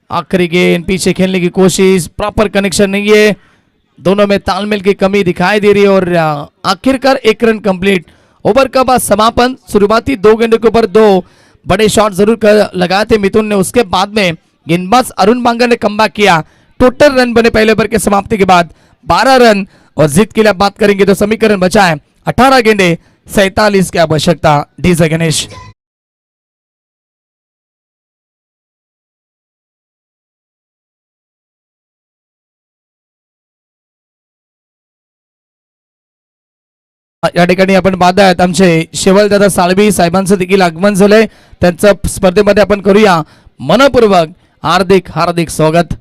Speaker 6: आखिरी गेंद पीछे खेलने की कोशिश, प्रॉपर कनेक्शन नहीं है, दोनों में तालमेल की कमी दिखाई दे रही है और आखिरकार 1 रन कंप्लीट। ओवर का बाद समापन, शुरुआती 2 गेंदों के ऊपर 2 बड़े शॉट जरूर लगाए थे मिथुन ने, उसके बाद में गेंदबाज अरुण बांगर ने कमबैक किया। टोटल रन बने पहले ओवर के समाप्ति के बाद 12 रन, और जीत के लिए बात करेंगे तो समीकरण बचा है 18 गेंदे 47 की आवश्यकता। डीजे गणेश या ठिकाणी आपण पाहतायत आमचे शेवलदादा साळवी साहेबांचं देखील आगमन झालंय, त्यांचं स्पर्धेमध्ये आपण करूया मनपूर्वक हार्दिक हार्दिक स्वागत।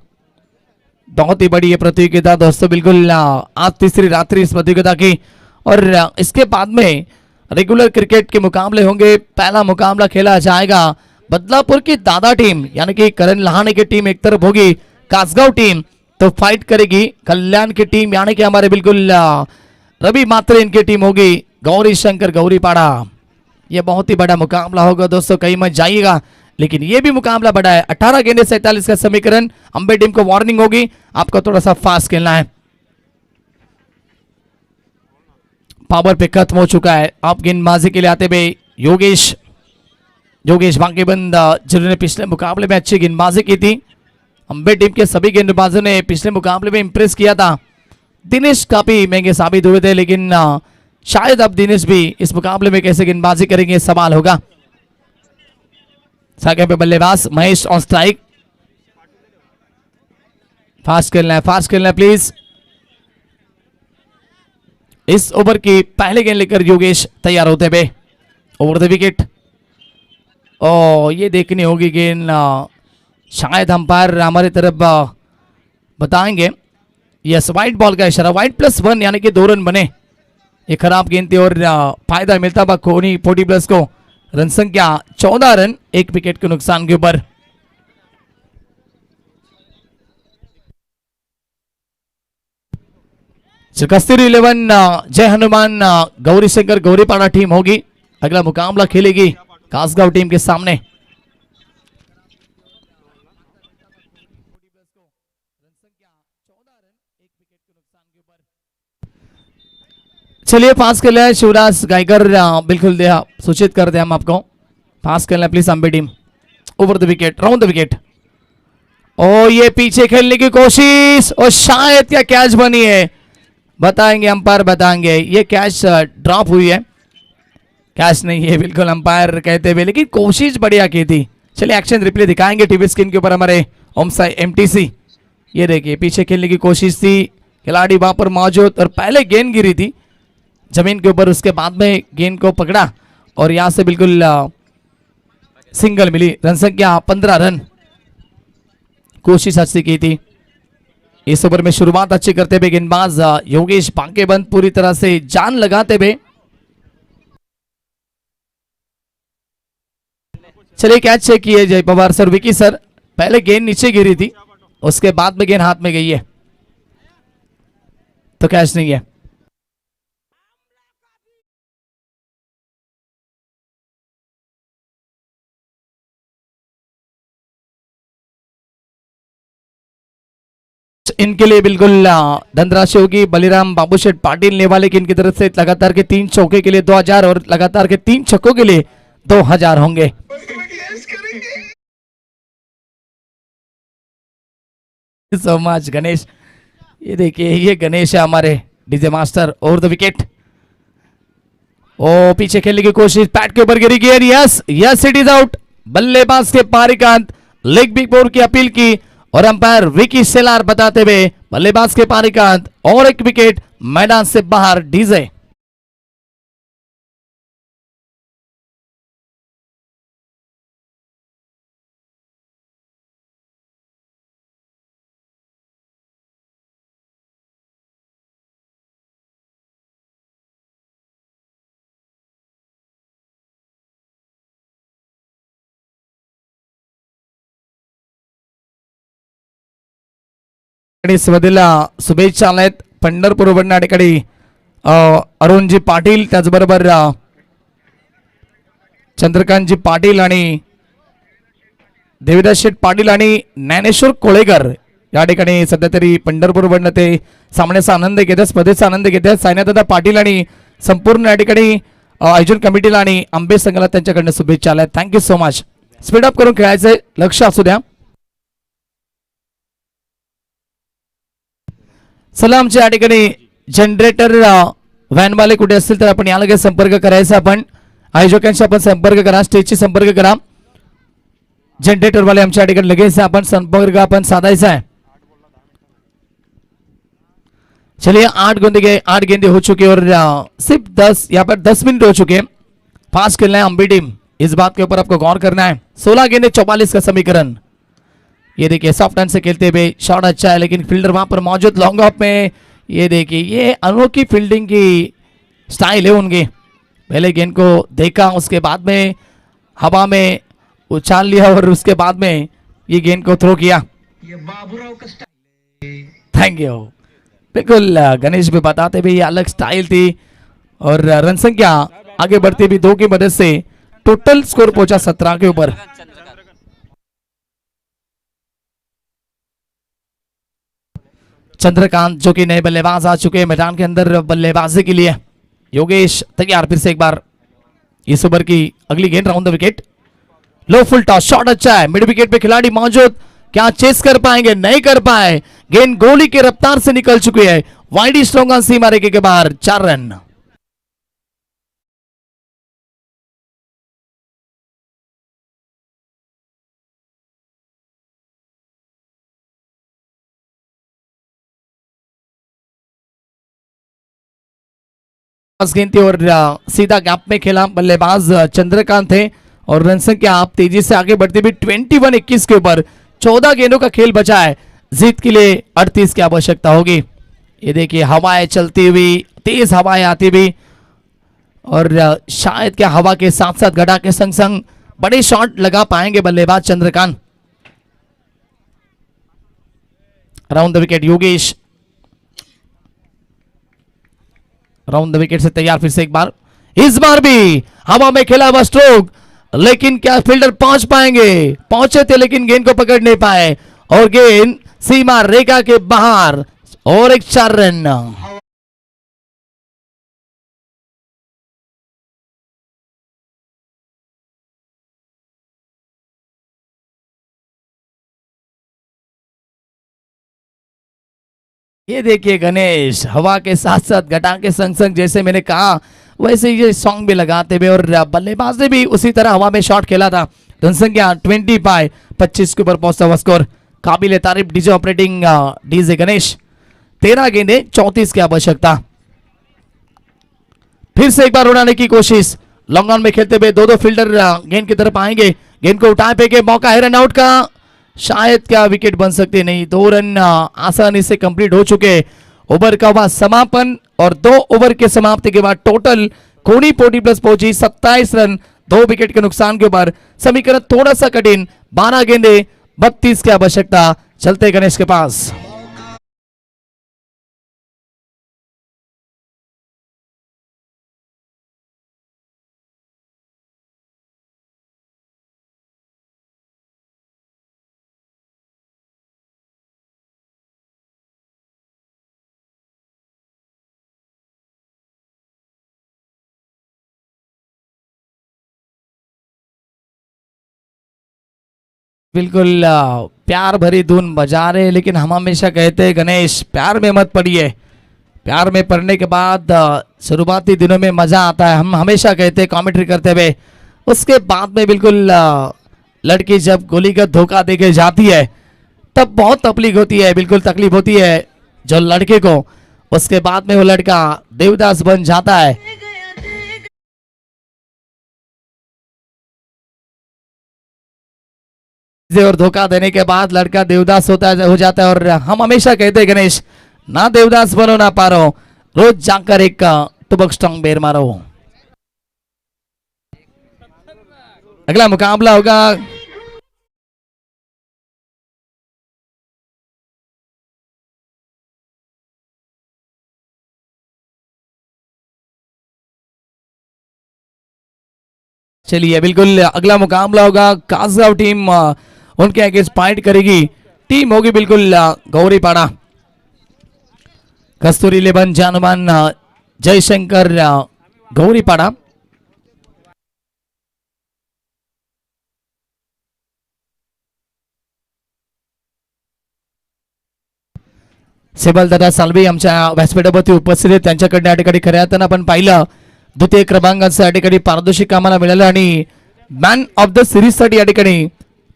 Speaker 6: बहुत ही बड़ी ये प्रतियोगिता दोस्तों, बिल्कुल आज तीसरी रात्रि इस प्रतियोगिता की, और इसके बाद में रेगुलर क्रिकेट के मुकाबले होंगे। पहला मुकाबला खेला जाएगा बदलापुर की दादा टीम यानी कि करण लहाने की टीम एक तरफ होगी, कासगांव टीम तो फाइट करेगी कल्याण की टीम यानी कि हमारे बिल्कुल रवि मात्रे इनकी टीम होगी गौरी शंकर गौरीपाड़ा। ये बहुत ही बड़ा मुकाबला होगा दोस्तों, कहीं मत जाइएगा, लेकिन ये भी मुकाबला बड़ा है। 18 गेंदे 47 का समीकरण। अंबे टीम को वार्निंग होगी, आपको थोड़ा सा फास्ट खेलना है। पावर पे खत्म हो चुका है। आप गेंदबाजी के लिए आते हुए योगेश बांकेबंद जिन्होंने पिछले मुकाबले में अच्छी गेंदबाजी की थी। अंबे टीम के सभी गेंदबाजों ने पिछले मुकाबले में इंप्रेस किया था। दिनेश काफी महंगे साबित हुए थे, लेकिन शायद अब दिनेश भी इस मुकाबले में कैसे गेंदबाजी करेंगे सवाल होगा। सागे पे बल्लेबाज महेश ऑन स्ट्राइक। फास्ट खेलना है प्लीज। इस ओवर की पहले गेंद लेकर योगेश तैयार होते हुए ओवर द विकेट। ओ ये देखनी होगी गेंद, शायद अंपायर हमारी तरफ बताएंगे। यस, वाइट बॉल का इशारा, वाइट +1 यानी कि 2 रन बने। ये खराब गेंद थी और फायदा मिलता था कोहनी 40+ को। रन संख्या 14 रन, 1 विकेट के नुकसान के ऊपर। कस्तूरी 11 जय हनुमान गौरी शंकर गौरीपाड़ा टीम होगी, अगला मुकाबला खेलेगी कासगांव टीम के सामने। चलिए पास कर लिया शिवराज गायकर, बिल्कुल दिया सूचित कर दे हम आपको, पास कर लें please Ambe team, over the wicket, round the wicket. ओ ये पीछे खेलने की कोशिश और शायद क्या कैच बनी है, बताएंगे अंपायर बताएंगे, ये कैच ड्रॉप हुई है, कैच नहीं है बिल्कुल अंपायर कहते हुए, लेकिन कोशिश बढ़िया की थी। चलिए एक्शन रिप्ले दिखाएंगे टीवी स्क्रीन के ऊपर हमारे ओम साई एमटीसी। ये देखिए पीछे खेलने की कोशिश थी, खिलाड़ी वहां पर मौजूद और पहले गेंद गिरी थी जमीन के ऊपर, उसके बाद में गेंद को पकड़ा और यहां से बिल्कुल सिंगल मिली। रन संख्या 15 रन, कोशिश अच्छी की थी। इस ओवर में शुरुआत अच्छी करते हुए गेंदबाज योगेश बांकेबंद पूरी तरह से जान लगाते हुए, चलिए कैच चेक किए जय पवार सर, विकी सर, पहले गेंद नीचे गिरी थी उसके बाद में गेंद हाथ में गई है तो कैच नहीं है। इनके लिए बिल्कुल धनराशि होगी, बलिराम बाबूशेठ पाटिल नेवाले की इनकी तरफ से लगातार के 3 चौके के लिए 2000 और लगातार के 3 छक्कों के लिए 2000 होंगे। सो मच गणेश, ये देखिए ये गणेश है हमारे DJ master, over the wicket. ओ पीछे खेलने की कोशिश, पैट के ऊपर गिरी गेंद, yes yes it is out. बल्लेबाज के पारिकांत लेग बिग बोर की अपील की और अंपायर विकी सेलार बताते हुए बल्लेबाज के पारिकांत और एक विकेट मैदान से बाहर। डीजे मधील शुभेच्छा आल्यात पंढरपूरवरून या ठिकाणी अरुणजी पाटील, त्याचबरोबर चंद्रकांतजी पाटील आणि देविदास शेठ पाटील आणि ज्ञानेश्वर कोळेकर या ठिकाणी सध्या तरी पंढरपूरवरून ते सामन्याचा आनंद घेतात, स्पर्धेचा आनंद घेतात। सायनादादा पाटील आणि संपूर्ण या ठिकाणी आयोजन कमिटीला आणि आंबे संघाला त्यांच्याकडनं शुभेच्छा आल्यात। Thank you so much. Speed up करून खेळायचे लक्ष असू द्या। चला आमच्या या ठिकाणी जनरेटर व्हॅनवाले कुठे असतील तर आपण या लगेच संपर्क करायचा, आपण आयोजकांशी आपण संपर्क करा, स्टेजशी संपर्क करा, जनरेटर वाले आमच्या या ठिकाणी लगेच आपण संपर्क आपण साधायचा है। चलिए 8 गेंदे हो चुके और सिर्फ 10 यहाँ पर 10 मिनट हो चुके हैं। फास्ट खेलना है अम्बी टीम, इस बात के ऊपर आपको गौर करना है। 16 गेंदे 44 का समीकरण। ये देखिए सॉफ्ट हैंड से खेलते हुए शॉट अच्छा है, लेकिन फील्डर वहां पर मौजूद लॉन्ग ऑफ में। ये देखिए ये अनोखी फील्डिंग की स्टाइल है उनकी। पहले गेंद को देखा, उसके बाद में हवा में उछाल लिया और उसके बाद में ये गेंद को थ्रो किया।
Speaker 4: ये बाबूराव का स्टाइल।
Speaker 6: Thank you. बिल्कुल गणेश भी बताते भी ये अलग स्टाइल थी और रन संख्या आगे बढ़ती भी 2 की मदद से टोटल स्कोर पहुंचा 17 के ऊपर। चंद्रकांत जो कि नए बल्लेबाज आ चुके हैं मैदान के अंदर बल्लेबाजी के लिए। योगेश तैयार फिर से एक बार इस ओवर की अगली गेंद, round the wicket. Low full toss, shot अच्छा है, मिड विकेट पे खिलाड़ी मौजूद, क्या चेस कर पाएंगे, नहीं कर पाए, गेंद गोली की रफ्तार से निकल चुकी है, वाइड स्ट्रोंग ऑन सीमा रेखे के बाहर। 4 रन। गेंद थी और सीधा गैप में खेला, बल्लेबाज चंद्रकांत थे और रन संख्या आप तेजी से आगे बढ़ते भी 21-21 के ऊपर। 14 गेंदों का खेल बचा है, जीत के लिए 38 की आवश्यकता होगी। ये देखिए हवाएं चलती हुई, तेज हवाएं आती हुई और शायद क्या हवा के साथ साथ घटा के संग संग बड़े शॉट लगा पाएंगे बल्लेबाज Chandrakant. Round the wicket Yogesh. Round the wicket से तैयार फिर से एक बार, इस बार भी हवा में खेला हुआ स्ट्रोक, लेकिन क्या फील्डर पहुंच पाएंगे? पहुंचे थे लेकिन गेंद को पकड़ नहीं पाए और गेंद सीमा रेखा के बाहर और एक 4 रन। ये देखिए गणेश, हवा के साथ साथ घटा के संग संग, जैसे मैंने कहा वैसे ये सॉन्ग भी लगाते हुए, और बल्लेबाज ने भी उसी तरह हवा में शॉट खेला था। रन संख्या 20 पाए 25 के ऊपर पहुंचता हुआ स्कोर। काबिल तारीफ डीजे ऑपरेटिंग डीजे गणेश। 13 गेंदे 34 की आवश्यकता। फिर से एक बार उड़ाने की कोशिश, लॉन्ग ऑन में खेलते हुए दो फील्डर गेंद की तरफ आएंगे, गेंद को उठाए फेंके, मौका है रन आउट का, शायद क्या विकेट बन सकते नहीं। 2 रन आसानी से कंप्लीट हो चुके। ओवर का हुआ समापन और 2 ओवर के समाप्ति के बाद टोटल कोनी पोटी प्लस पहुंची 27 रन 2 विकेट के नुकसान के ऊपर। समीकरण थोड़ा सा कठिन, 12 गेंदे 32 की आवश्यकता। चलते गणेश के पास। बिल्कुल प्यार भरी धुन बजा रहे, लेकिन हम हमेशा कहते हैं गणेश, प्यार में मत पड़िए। प्यार में पड़ने के बाद शुरुआती दिनों में मजा आता है, हम हमेशा कहते हैं कमेंट्री करते हुए। उसके बाद में बिल्कुल लड़की जब गोली का धोखा देके जाती है तब बहुत तकलीफ होती है, बिल्कुल तकलीफ होती है जो लड़के को। उसके बाद में वो लड़का देवदास बन जाता है। और धोखा देने के बाद लड़का देवदास हो जाता है। और हम हमेशा कहते हैं गणेश, ना देवदास बनो ना पारो, रोज जाकर एक टुबक स्ट्रॉन्ग बेर मारो। अगला मुकाबला होगा चलिए बिल्कुल अगला मुकाबला होगा कासगांव टीम उनके अगेंस्ट फाइट करेगी। टीम होगी बिल्कुल गौरीपाड़ा। कस्तूरी 11 जानमान जयशंकर गौरीपाड़ा। सेबल दादा सालवी आमच्या व्यासपीठावरती उपस्थित आहेत, त्यांच्याकडे या ठिकाणी खऱ्या अर्थानं आपण पाहिलं द्वितीय क्रमांकाचं या ठिकाणी पारितोषिक आम्हाला मिळालं आणि मॅन ऑफ द सिरीज साठी या ठिकाणी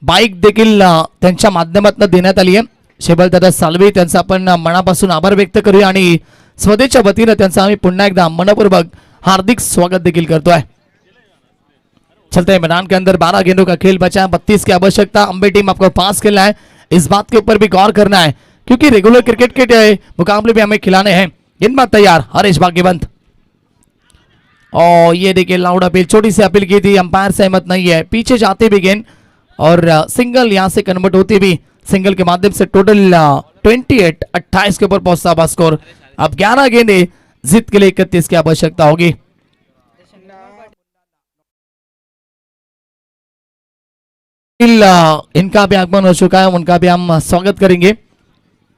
Speaker 6: बाईक देखील त्यांच्या माध्यमातून देण्यात आली आहे। शेबल दादा सालवी त्यांचा आपण मनापासून आभार व्यक्त करूया आणि स्वदेच्या वतीनं त्यांचा आम्ही पुन्हा एकदा मनपूर्वक हार्दिक स्वागत देखील करतोय। चलते हैं मैदान के अंदर 12 गेंदों का खेल बचा है, 32 की आवश्यकता। अंबे टीम आपको पास खेलना है, इस बात के ऊपर भी गौर करना है क्योंकि रेगुलर क्रिकेट के मुकाबले भी हमें खिलाने हैं। गेंदबाज तैयार, हरीश भाग्यवंत। और ये देखिए लाउड अपील, छोटी सी अपील की थी, अंपायर सहमत नहीं है। पीछे जाते भी गेंद और सिंगल यहां से कन्वर्ट होती भी, सिंगल के माध्यम से टोटल 28 के ऊपर पहुंचता हुआ स्कोर। अब 11 गेंदे, जीत के लिए 31 की आवश्यकता होगी। इनका भी आगमन हो चुका है, उनका भी हम स्वागत करेंगे।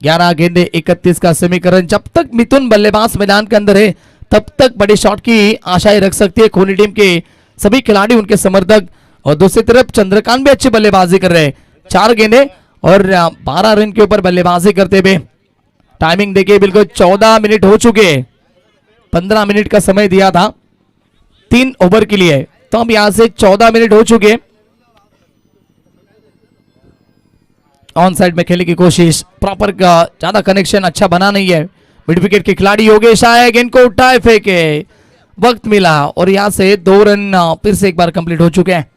Speaker 6: 11 गेंदे 31 का समीकरण। जब तक मिथुन बल्लेबाज मैदान के अंदर है तब तक बड़े शॉट की आशाएं रख सकती है खोनी टीम के सभी खिलाड़ी, उनके समर्थक। और दूसरी तरफ चंद्रकांत भी अच्छी बल्लेबाजी कर रहे हैं। 4 गेंदे और 12 रन के ऊपर बल्लेबाजी करते हुए। टाइमिंग देखिए बिल्कुल 14 मिनट हो चुके, 15 मिनट का समय दिया था 3 ओवर के लिए, तो अब यहां से 14 मिनट हो चुके। ऑन साइड में खेलने की कोशिश, प्रॉपर का ज्यादा कनेक्शन अच्छा बना नहीं है। मिड विकेट के खिलाड़ी योगेश आए, गेंद को उठाए फेंके, वक्त मिला और यहां से 2 रन फिर से एक बार कंप्लीट हो चुके हैं।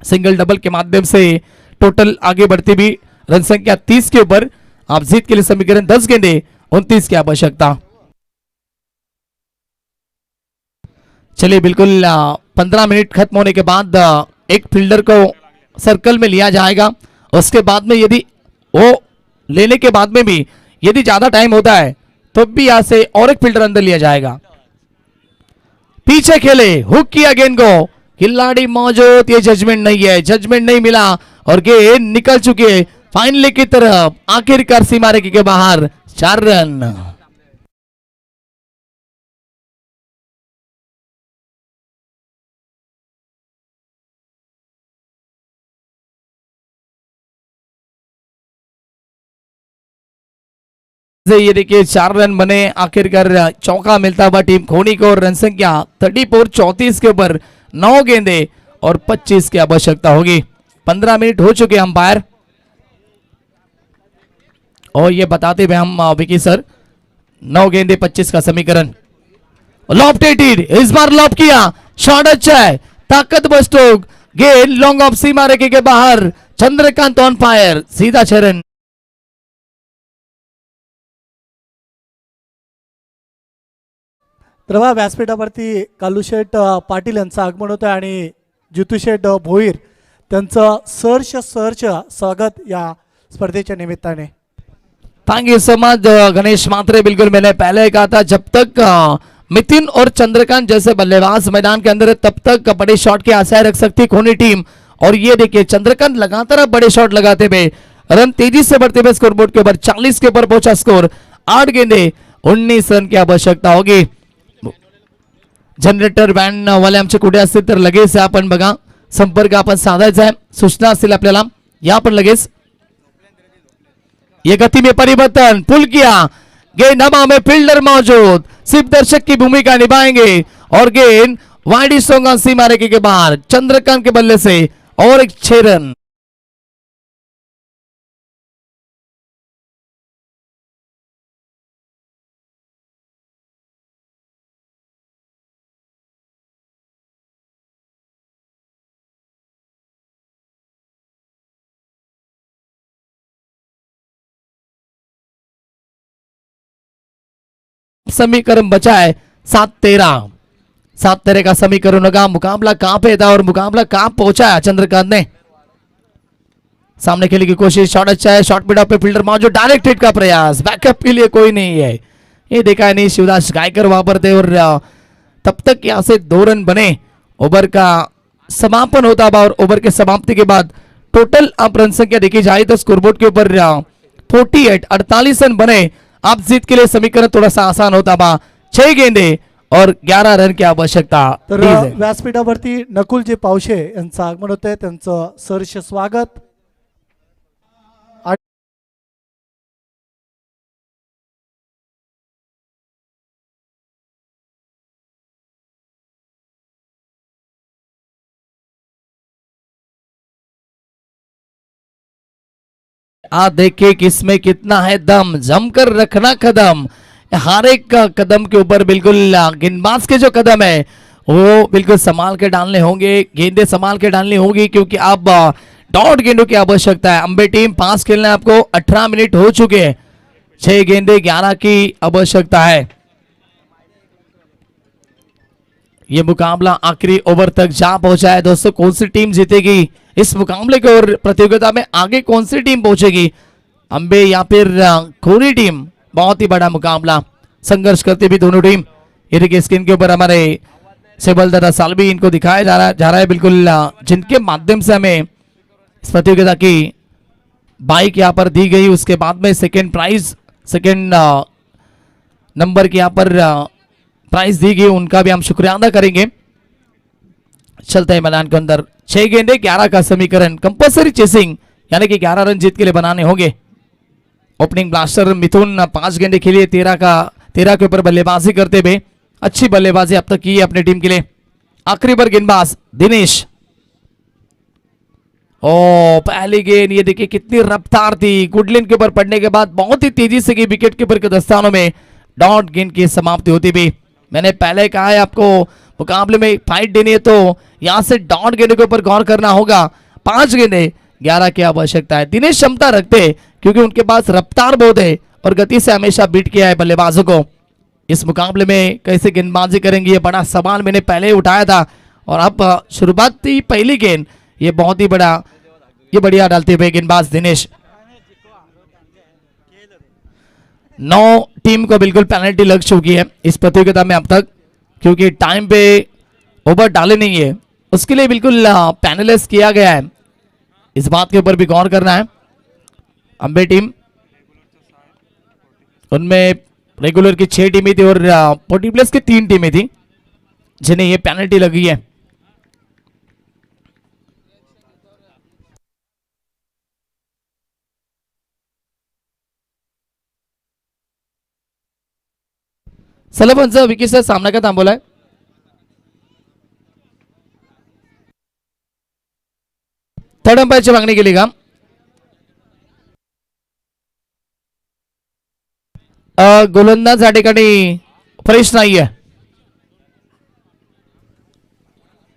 Speaker 6: सिंगल डबल के माध्यम से टोटल आगे बढ़ती भी रन संख्या 30 के ऊपर। आप जीत के लिए समीकरण 10 गेंदे 29 की आवश्यकता। चलिए बिल्कुल 15 मिनट खत्म होने के बाद एक फील्डर को सर्कल में लिया जाएगा। उसके बाद में यदि वो लेने के बाद में भी यदि ज्यादा टाइम होता है तो भी यहां से और एक फील्डर अंदर लिया जाएगा। पीछे खेले, हुक किया गेंद को, खिलाड़ी मौजूद, ये जजमेंट नहीं है, जजमेंट नहीं मिला और गेंद निकल चुकी है फाइनली की तरफ, आखिरकार सीमा रेखा के बाहर 4 रन। ये देखिए 4 रन बने, आखिरकार चौका मिलता हुआ टीम खोनी को, रन संख्या 34 के ऊपर 9 गेंदे और 25 की आवश्यकता होगी। 15 मिनट हो चुके अंपायर और ये बताते हुए हम विकी सर 9 गेंदे 25 का समीकरण। लॉफ्टेड, इस बार लॉप किया, शॉट अच्छा है, ताकतवर स्ट्रोक, गेंद लॉन्ग ऑफ सीमा रेखा के बाहर, चंद्रकांत ऑन फायर, सीधा 6 रन।
Speaker 7: तर बघा व्यासपीठावरती कालूशेठ पाटील यांचं आगमन होतं आणि जितूशेठ भोईर त्यांचं सहर्ष स्वागत या स्पर्धेच्या निमित्ताने।
Speaker 6: Thank you so much Ganesh Matre. बिल्कुल मैंने पहले कहा था जब तक मितिन और चंद्रकांत जैसे बल्लेबाज मैदान के अंदर है तब तक बड़े शॉट की आशाएं रख सकती खोनी टीम। और ये देखिए चंद्रकांत लगातार अब बड़े शॉट लगाते हुए रन तेजी से बढ़ते हुए स्कोरबोर्ड के ऊपर 40 के ऊपर पहुंचा स्कोर। 8 गेंदे 19 रन की आवश्यकता होगी। जनरेटर बँड वाले आमचे कुठे असतील तर लगेच आपण बघा संपर्क आपण साधायचा आहे, सूचना असतील आपल्याला या पण लगेच। ये गति में परिवर्तन, पुल किया, गेंद हवा में, फील्डर मौजूद, सिर्फ दर्शक की भूमिका निभाएंगे और गेंद वाइड सोंगा सीमा रेखा के बाहर, चंद्रकांत के बल्ले से और एक 6 रन। समीकरण बचा है 7-13। 7-13 का समीकरण होगा। मुकाबला कहां पे था और मुकाबला कहां पहुंचा है चंद्रकांत ने। सामने खेलने की कोशिश, शॉट अच्छा है, शॉट मिड ऑफ पे फील्डर मौजूद, डायरेक्ट हिट का प्रयास, बैकअप के लिए कोई नहीं है, ये देखा नहीं शिवदास गायकर वहां पर थे और तब तक यहां से 2 रन बने। ओवर का समापन होता और ओवर के समाप्ति के बाद टोटल आप रन संख्या देखी जाए तो स्कोरबोर्ड के ऊपर 48 रन बने। आप जीत के लिए समीकरण थोड़ा सा आसान होता बा। 6 गेंदे और 11 रन की आवश्यकता।
Speaker 7: तर व्यासपीठावरती नकुलजी पावशे यांचं आगमन होतंय, त्यांचं सहर्ष स्वागत।
Speaker 6: आप देखिए किसमें कितना है दम, जमकर रखना कदम। हर एक कदम के ऊपर बिल्कुल गेंदबाज के जो कदम है वो बिल्कुल संभाल के डालने होंगे, गेंदे संभाल के डालनी होगी क्योंकि अब डॉट गेंदों की आवश्यकता है। अंबे टीम पास खेलना है आपको। 18 मिनट हो चुके हैं, 6 गेंदे 11 की आवश्यकता है। ये मुकाबला आखिरी ओवर तक जा पहुंचा है। दोस्तों कौन सी टीम जीतेगी इस मुकाबले को और प्रतियोगिता में आगे कौन सी टीम पहुंचेगी, अंबे या फिर खोनी टीम, बहुत ही बड़ा मुकाबला, संघर्ष करती भी दोनों टीम। ये देखिए स्क्रीन के ऊपर हमारे सेबल दादा सालवी इनको दिखाया जा रहा है बिल्कुल, जिनके माध्यम से हमें इस प्रतियोगिता की बाइक यहाँ पर दी गई। उसके बाद में सेकेंड प्राइज, सेकेंड नंबर की यहाँ पर प्राइज दी गई, उनका भी हम शुक्रिया अदा करेंगे। चलते हैं मैदान के अंदर। 6 गेंदे 11 का समीकरण, कंपल्सरी चेसिंग यानी कि 11 रन जीत के लिए बनाने होंगे। ओपनिंग ब्लास्टर मिथुन 5 गेंदे खेलिए, 13 के ऊपर बल्लेबाजी करते हुए अच्छी बल्लेबाजी अब तक की है अपनी टीम के लिए। आखिरी पर गेंदबाज दिनेश। ओ पहली गेंद, ये देखिए कितनी रफ्तार थी, गुडलिन के ऊपर पड़ने के बाद बहुत ही तेजी से गई विकेट के ऊपर के दस्तानों में, डॉट गेंद की समाप्ति होती भी। मैंने पहले कहा है आपको मुकाबले में फाइट देनी है तो यहां से डॉट गेंद के ऊपर गौर करना होगा। 5 गेंदे 11 की आवश्यकता है। दिनेश क्षमता रखते क्योंकि उनके पास रफ्तार बहुत है और गति से हमेशा बीट किया है बल्लेबाजों को। इस मुकाबले में कैसे गेंदबाजी करेंगे ये बड़ा सवाल मैंने पहले उठाया था और अब शुरुआती पहली गेंद ये बहुत ही बड़ा, ये बढ़िया डालते हुए गेंदबाज दिनेश। 9 टीम को बिल्कुल पेनल्टी लग चुकी है इस प्रतियोगिता में अब तक। क्योंकि टाइम पे ओवर डाले नहीं है, उसके लिए बिल्कुल पैनलाइज किया गया है। इस बात के ऊपर भी गौर करना है। अंबे टीम, उनमें रेगुलर की 6 टीमें थी और 40 प्लस की 3 टीमें थी जिन्हें ये पेनल्टी लगी है। सलभनचा विकेटचा सामना का थांबवलाय। थर्ड अंपायरची मागणी केली का? गोलंदाज या ठिकाणी फ्रेश नाहीये।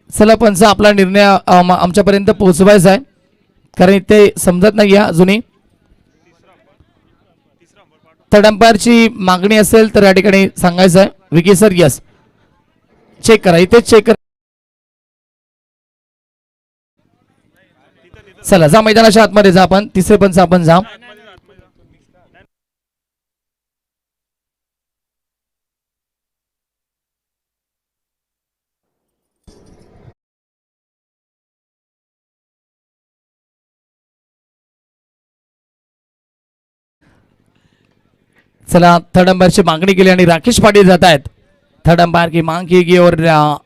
Speaker 6: सलभनचा आपला निर्णय आमच्यापर्यंत पोहोचवायचा आहे, कारण ते समजत नाहीये अजूनही। थर्ड अंपायरची मागणी असेल तर या ठिकाणी सांगायचं आहे। विकी सर, यस, चेक करा, इथे चेक करा। चला जा मैदानाच्या आतमध्ये जा, आपण तिसरे पंच आपण जा। चला, थर्ड अंपायर से मांगनी के लिए यानी राकेश पाटिल जाता है। थर्ड अंपायर की मांग की गई और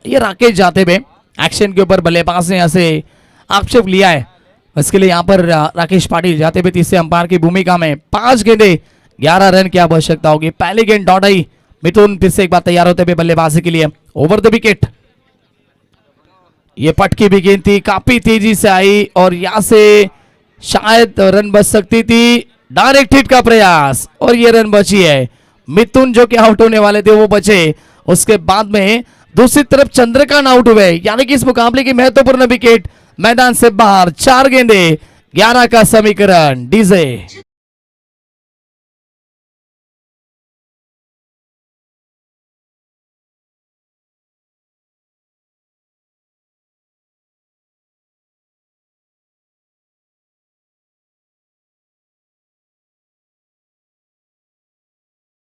Speaker 6: ये राकेश जाते हुए एक्शन के ऊपर बल्लेबाज ने यहाँ से आक्षेप लिया है। इसके लिए यहाँ पर राकेश पाटिल जाते हुए तीसरे अंपायर की भूमिका में 5 गेंदे 11 रन की आवश्यकता होगी। पहली गेंद डॉट आई। मिथुन फिर से एक बार तैयार होते हुए बल्लेबाजी के लिए ओवर द विकेट। ये पटकी भी गेंद थी, काफी तेजी से आई और यहाँ से शायद रन बच सकती थी। डायरेक्ट हिट का प्रयास और ये रन बची है। मिथुन जो कि आउट होने वाले थे वो बचे। उसके बाद में दूसरी तरफ चंद्रकांत आउट हुए, यानी कि इस मुकाबले की महत्वपूर्ण विकेट मैदान से बाहर। 4 गेंदे 11 का समीकरण। डीजे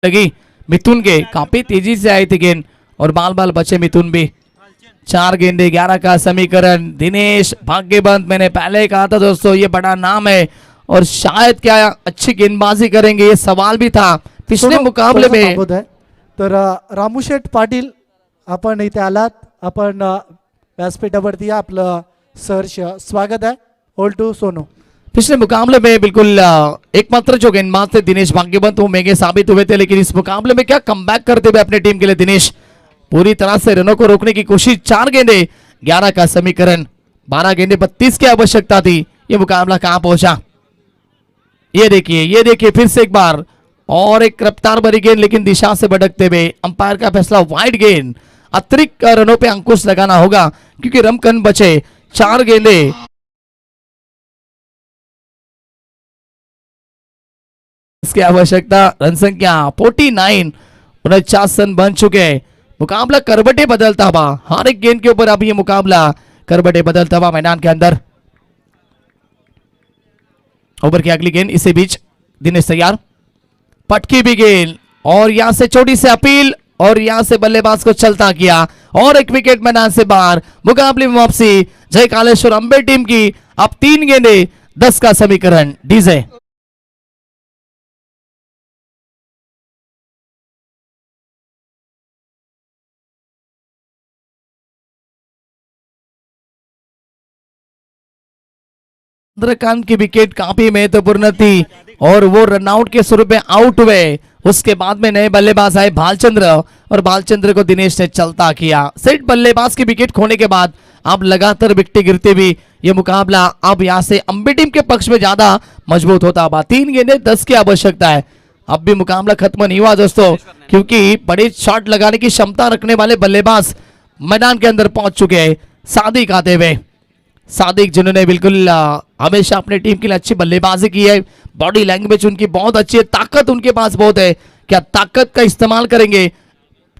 Speaker 6: लगी मिथुन के, काफी तेजी से आई थी गेंद और बाल बाल बचे मिथुन भी। 4 गेंदे 11 का समीकरण। दिनेश भाग्यवंत, मैंने पहले कहा था दोस्तों ये बड़ा नाम है और शायद क्या अच्छी गेंदबाजी करेंगे, ये सवाल भी था पिछले मुकाबले में।
Speaker 7: थांबवत आहे तर रामूशेठ पाटील, आपण इथे आलात, आपण व्यासपीठावरती या, आपलं सहर्ष स्वागत आहे। Hold to Sonu.
Speaker 6: पिछले मुकाबले में बिल्कुल एकमात्र जो गेंदबाज थे दिनेश भाग्यवंत, वो महंगे साबित हुए थे, लेकिन इस मुकाबले में क्या कमबैक करते हुए अपनी टीम के लिए दिनेश पूरी तरह से रनों को रोकने की कोशिश। 4 गेंदे 11 का समीकरण, 12 गेंदे 32 की आवश्यकता थी। ये मुकाबला कहां पहुंचा, ये देखिए फिर से एक बार और एक रफ्तार भरी गेंद, लेकिन दिशा से भटकते हुए। अंपायर का फैसला वाइड गेंद। अतिरिक्त रनों पे अंकुश लगाना होगा क्योंकि रमकन बचे। 4 गेंदे इसकी आवश्यकता। रन संख्या 49, 49 रन बन चुके हैं। मुकाबला करबटे बदलता हुआ, हर एक गेंद के ऊपर अब ये मुकाबला करबटे बदलता हुआ मैदान के अंदर। ओवर की अगली गेंद, इसी बीच दिनेश तैयार, पटकी भी गेंद और यहां से छोटी से अपील और यहां से बल्लेबाज को चलता किया और एक विकेट मैदान से बाहर। मुकाबले में वापसी जय कालेश्वर अंबे टीम की। अब 3 गेंदे 10 का समीकरण। डीजे चंद्रकांत की विकेट काफी महत्वपूर्ण थी और वो रनआउट के स्वरूप में आउट हुए। उसके बाद में नए बल्लेबाज आए भालचंद्र और भालचंद्र को दिनेश ने चलता किया। सेट बल्लेबाज की विकेट खोने के बाद अब लगातार विकेटें गिरते भी ये मुकाबला अब यहां से अंबे टीम के पक्ष में ज्यादा मजबूत होता हुआ। 3 गेंदे 10 की आवश्यकता है। अब भी मुकाबला खत्म नहीं हुआ दोस्तों, क्योंकि बड़े शॉट लगाने की क्षमता रखने वाले बल्लेबाज मैदान के अंदर पहुंच चुके हैं। सादिक आते हुए, सादिक जिन्होंने बिल्कुल हमेशा अपनी टीम के लिए अच्छी बल्लेबाजी की है। बॉडी लैंग्वेज उनकी बहुत अच्छी है, ताकत उनके पास बहुत है। क्या ताकत का इस्तेमाल करेंगे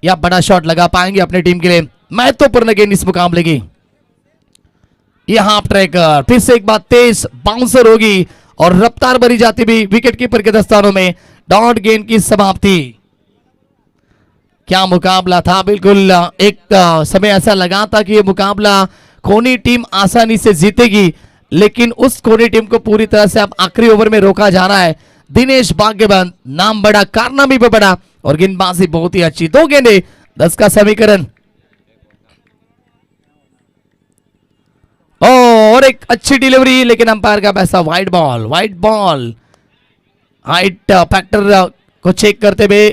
Speaker 6: या बड़ा शॉट लगा पाएंगे अपनी टीम के लिए? महत्वपूर्ण गेंद इस मुकाबले की। यह हाफ ट्रैकर, फिर से एक बार तेज बाउंसर होगी और रफ्तार भरी जाती भी विकेट कीपर के दस्तानों में। डॉट गेंद की समाप्ति। क्या मुकाबला था। बिल्कुल एक समय ऐसा लगा था कि ये मुकाबला खोनी टीम आसानी से जीतेगी, लेकिन उस खोनी टीम को पूरी तरह से अब आखिरी ओवर में रोका जा रहा है। दिनेश भाग्यवंत, नाम बड़ा, कारनामे भी बड़ा और गेंदबाजी बहुत ही अच्छी। 2 गेंदे 10 का समीकरण और एक अच्छी डिलीवरी, लेकिन अंपायर का पैसा वाइड बॉल। हाइट फैक्टर को चेक करते हुए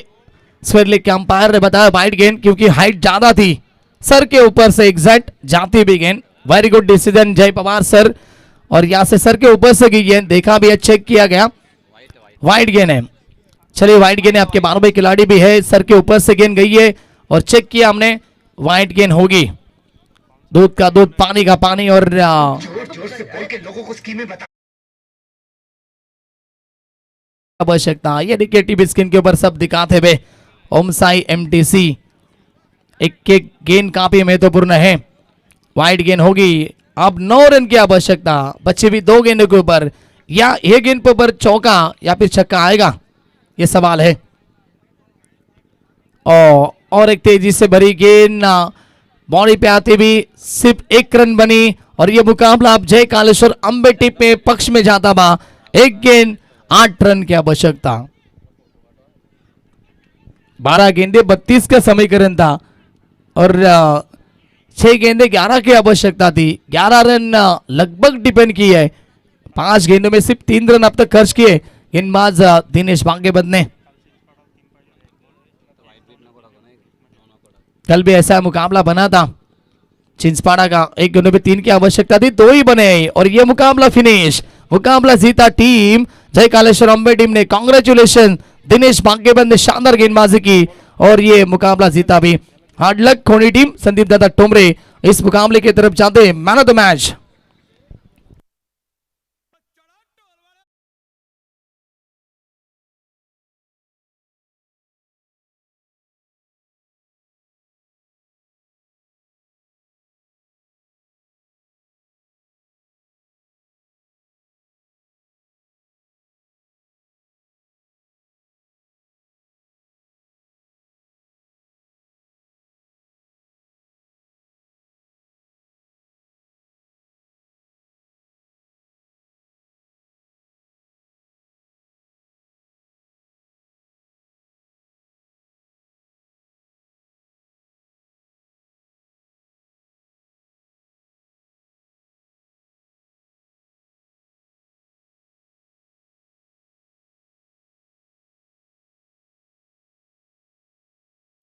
Speaker 6: स्वेरलिक के अंपायर ने बताया वाइड गेंद, क्योंकि हाइट ज्यादा थी। सर के ऊपर से एग्जैक्ट जाती भी गेंद। वेरी गुड डिसीजन जय पवार सर, और यहां से सर के ऊपर से की गेंद देखा भी है, चेक किया गया, वाइड गेंद है। चलिए वाइड गेंद है, आपके 12वें खिलाड़ी भी है, सर के ऊपर से गेंद गई है और चेक किया हमने, वाइड गेंद होगी। दूध का दूध, पानी का पानी, और आवश्यकता ये देखिए टीवी स्क्रीन के ऊपर सब दिखाते हुए ओम साई एमटीसी। एक एक गेंद काफी महत्वपूर्ण है, वाइड गेंद होगी। अब 9 रन की आवश्यकता, बच्चे भी 2 गेंदों के ऊपर, या ये गेंद पर ऊपर चौका या फिर छक्का आएगा, ये सवाल है। और एक तेजी से भरी गेंद बॉडी पे आती भी सिर्फ 1 रन बनी, और ये मुकाबला अब जय कालेश्वर अंबे टीम में पक्ष में जाता बा। 1 गेंद 8 रन की आवश्यकता, 12 गेंदे 32 का समीकरण था, और 6 गेंदे 11 की आवश्यकता थी। 11 रन लगभग डिपेंड की है। 5 गेंदों में सिर्फ 3 रन अब तक खर्च किए गेंदबाज दिनेश भाग्यवंत ने। कल भी ऐसा मुकाबला बना था चिंचपाड़ा का, 1 गेंदों में 3 की आवश्यकता थी, 2 ही बने, और ये मुकाबला फिनिश, मुकाबला जीता टीम जय कालेश्वर अंबे टीम ने। कांग्रेचुलेशन दिनेश भाग्यवंत ने शानदार गेंदबाजी की और ये मुकाबला जीता भी। हार्ड लक खोनी टीम। संदीप दादा टोमरे इस मुकाबले की तरफ जाते मैन ऑफ द मैच।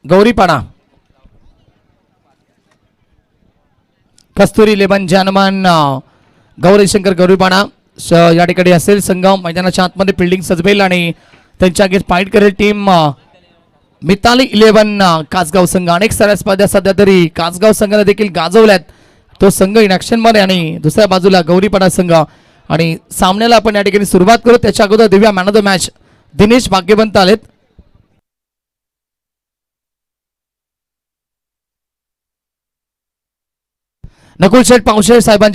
Speaker 6: गौरीपाडा कस्तुरी 11 जानमान गौरीशंकर गौरीपाडा या ठिकाणी असेल संघ मैदानाच्या आतमध्ये फिल्डिंग सजवेल आणि त्यांच्या अगेन्स्ट फाईट करेल टीम मिताली 11 कासगाव संघ। अनेक साऱ्या स्पर्धा सध्या तरी कासगाव संघाने देखील गाजवल्यात, तो संघ इन ऍक्शन मध्ये, आणि दुसऱ्या बाजूला गौरीपाडा संघ। आणि सामन्याला आपण या ठिकाणी सुरुवात करू, त्याच्या अगोदर Divya man of the match Dinesh Bhagyavant आलेत। नकुल शेठ पावशे साहेबांच्या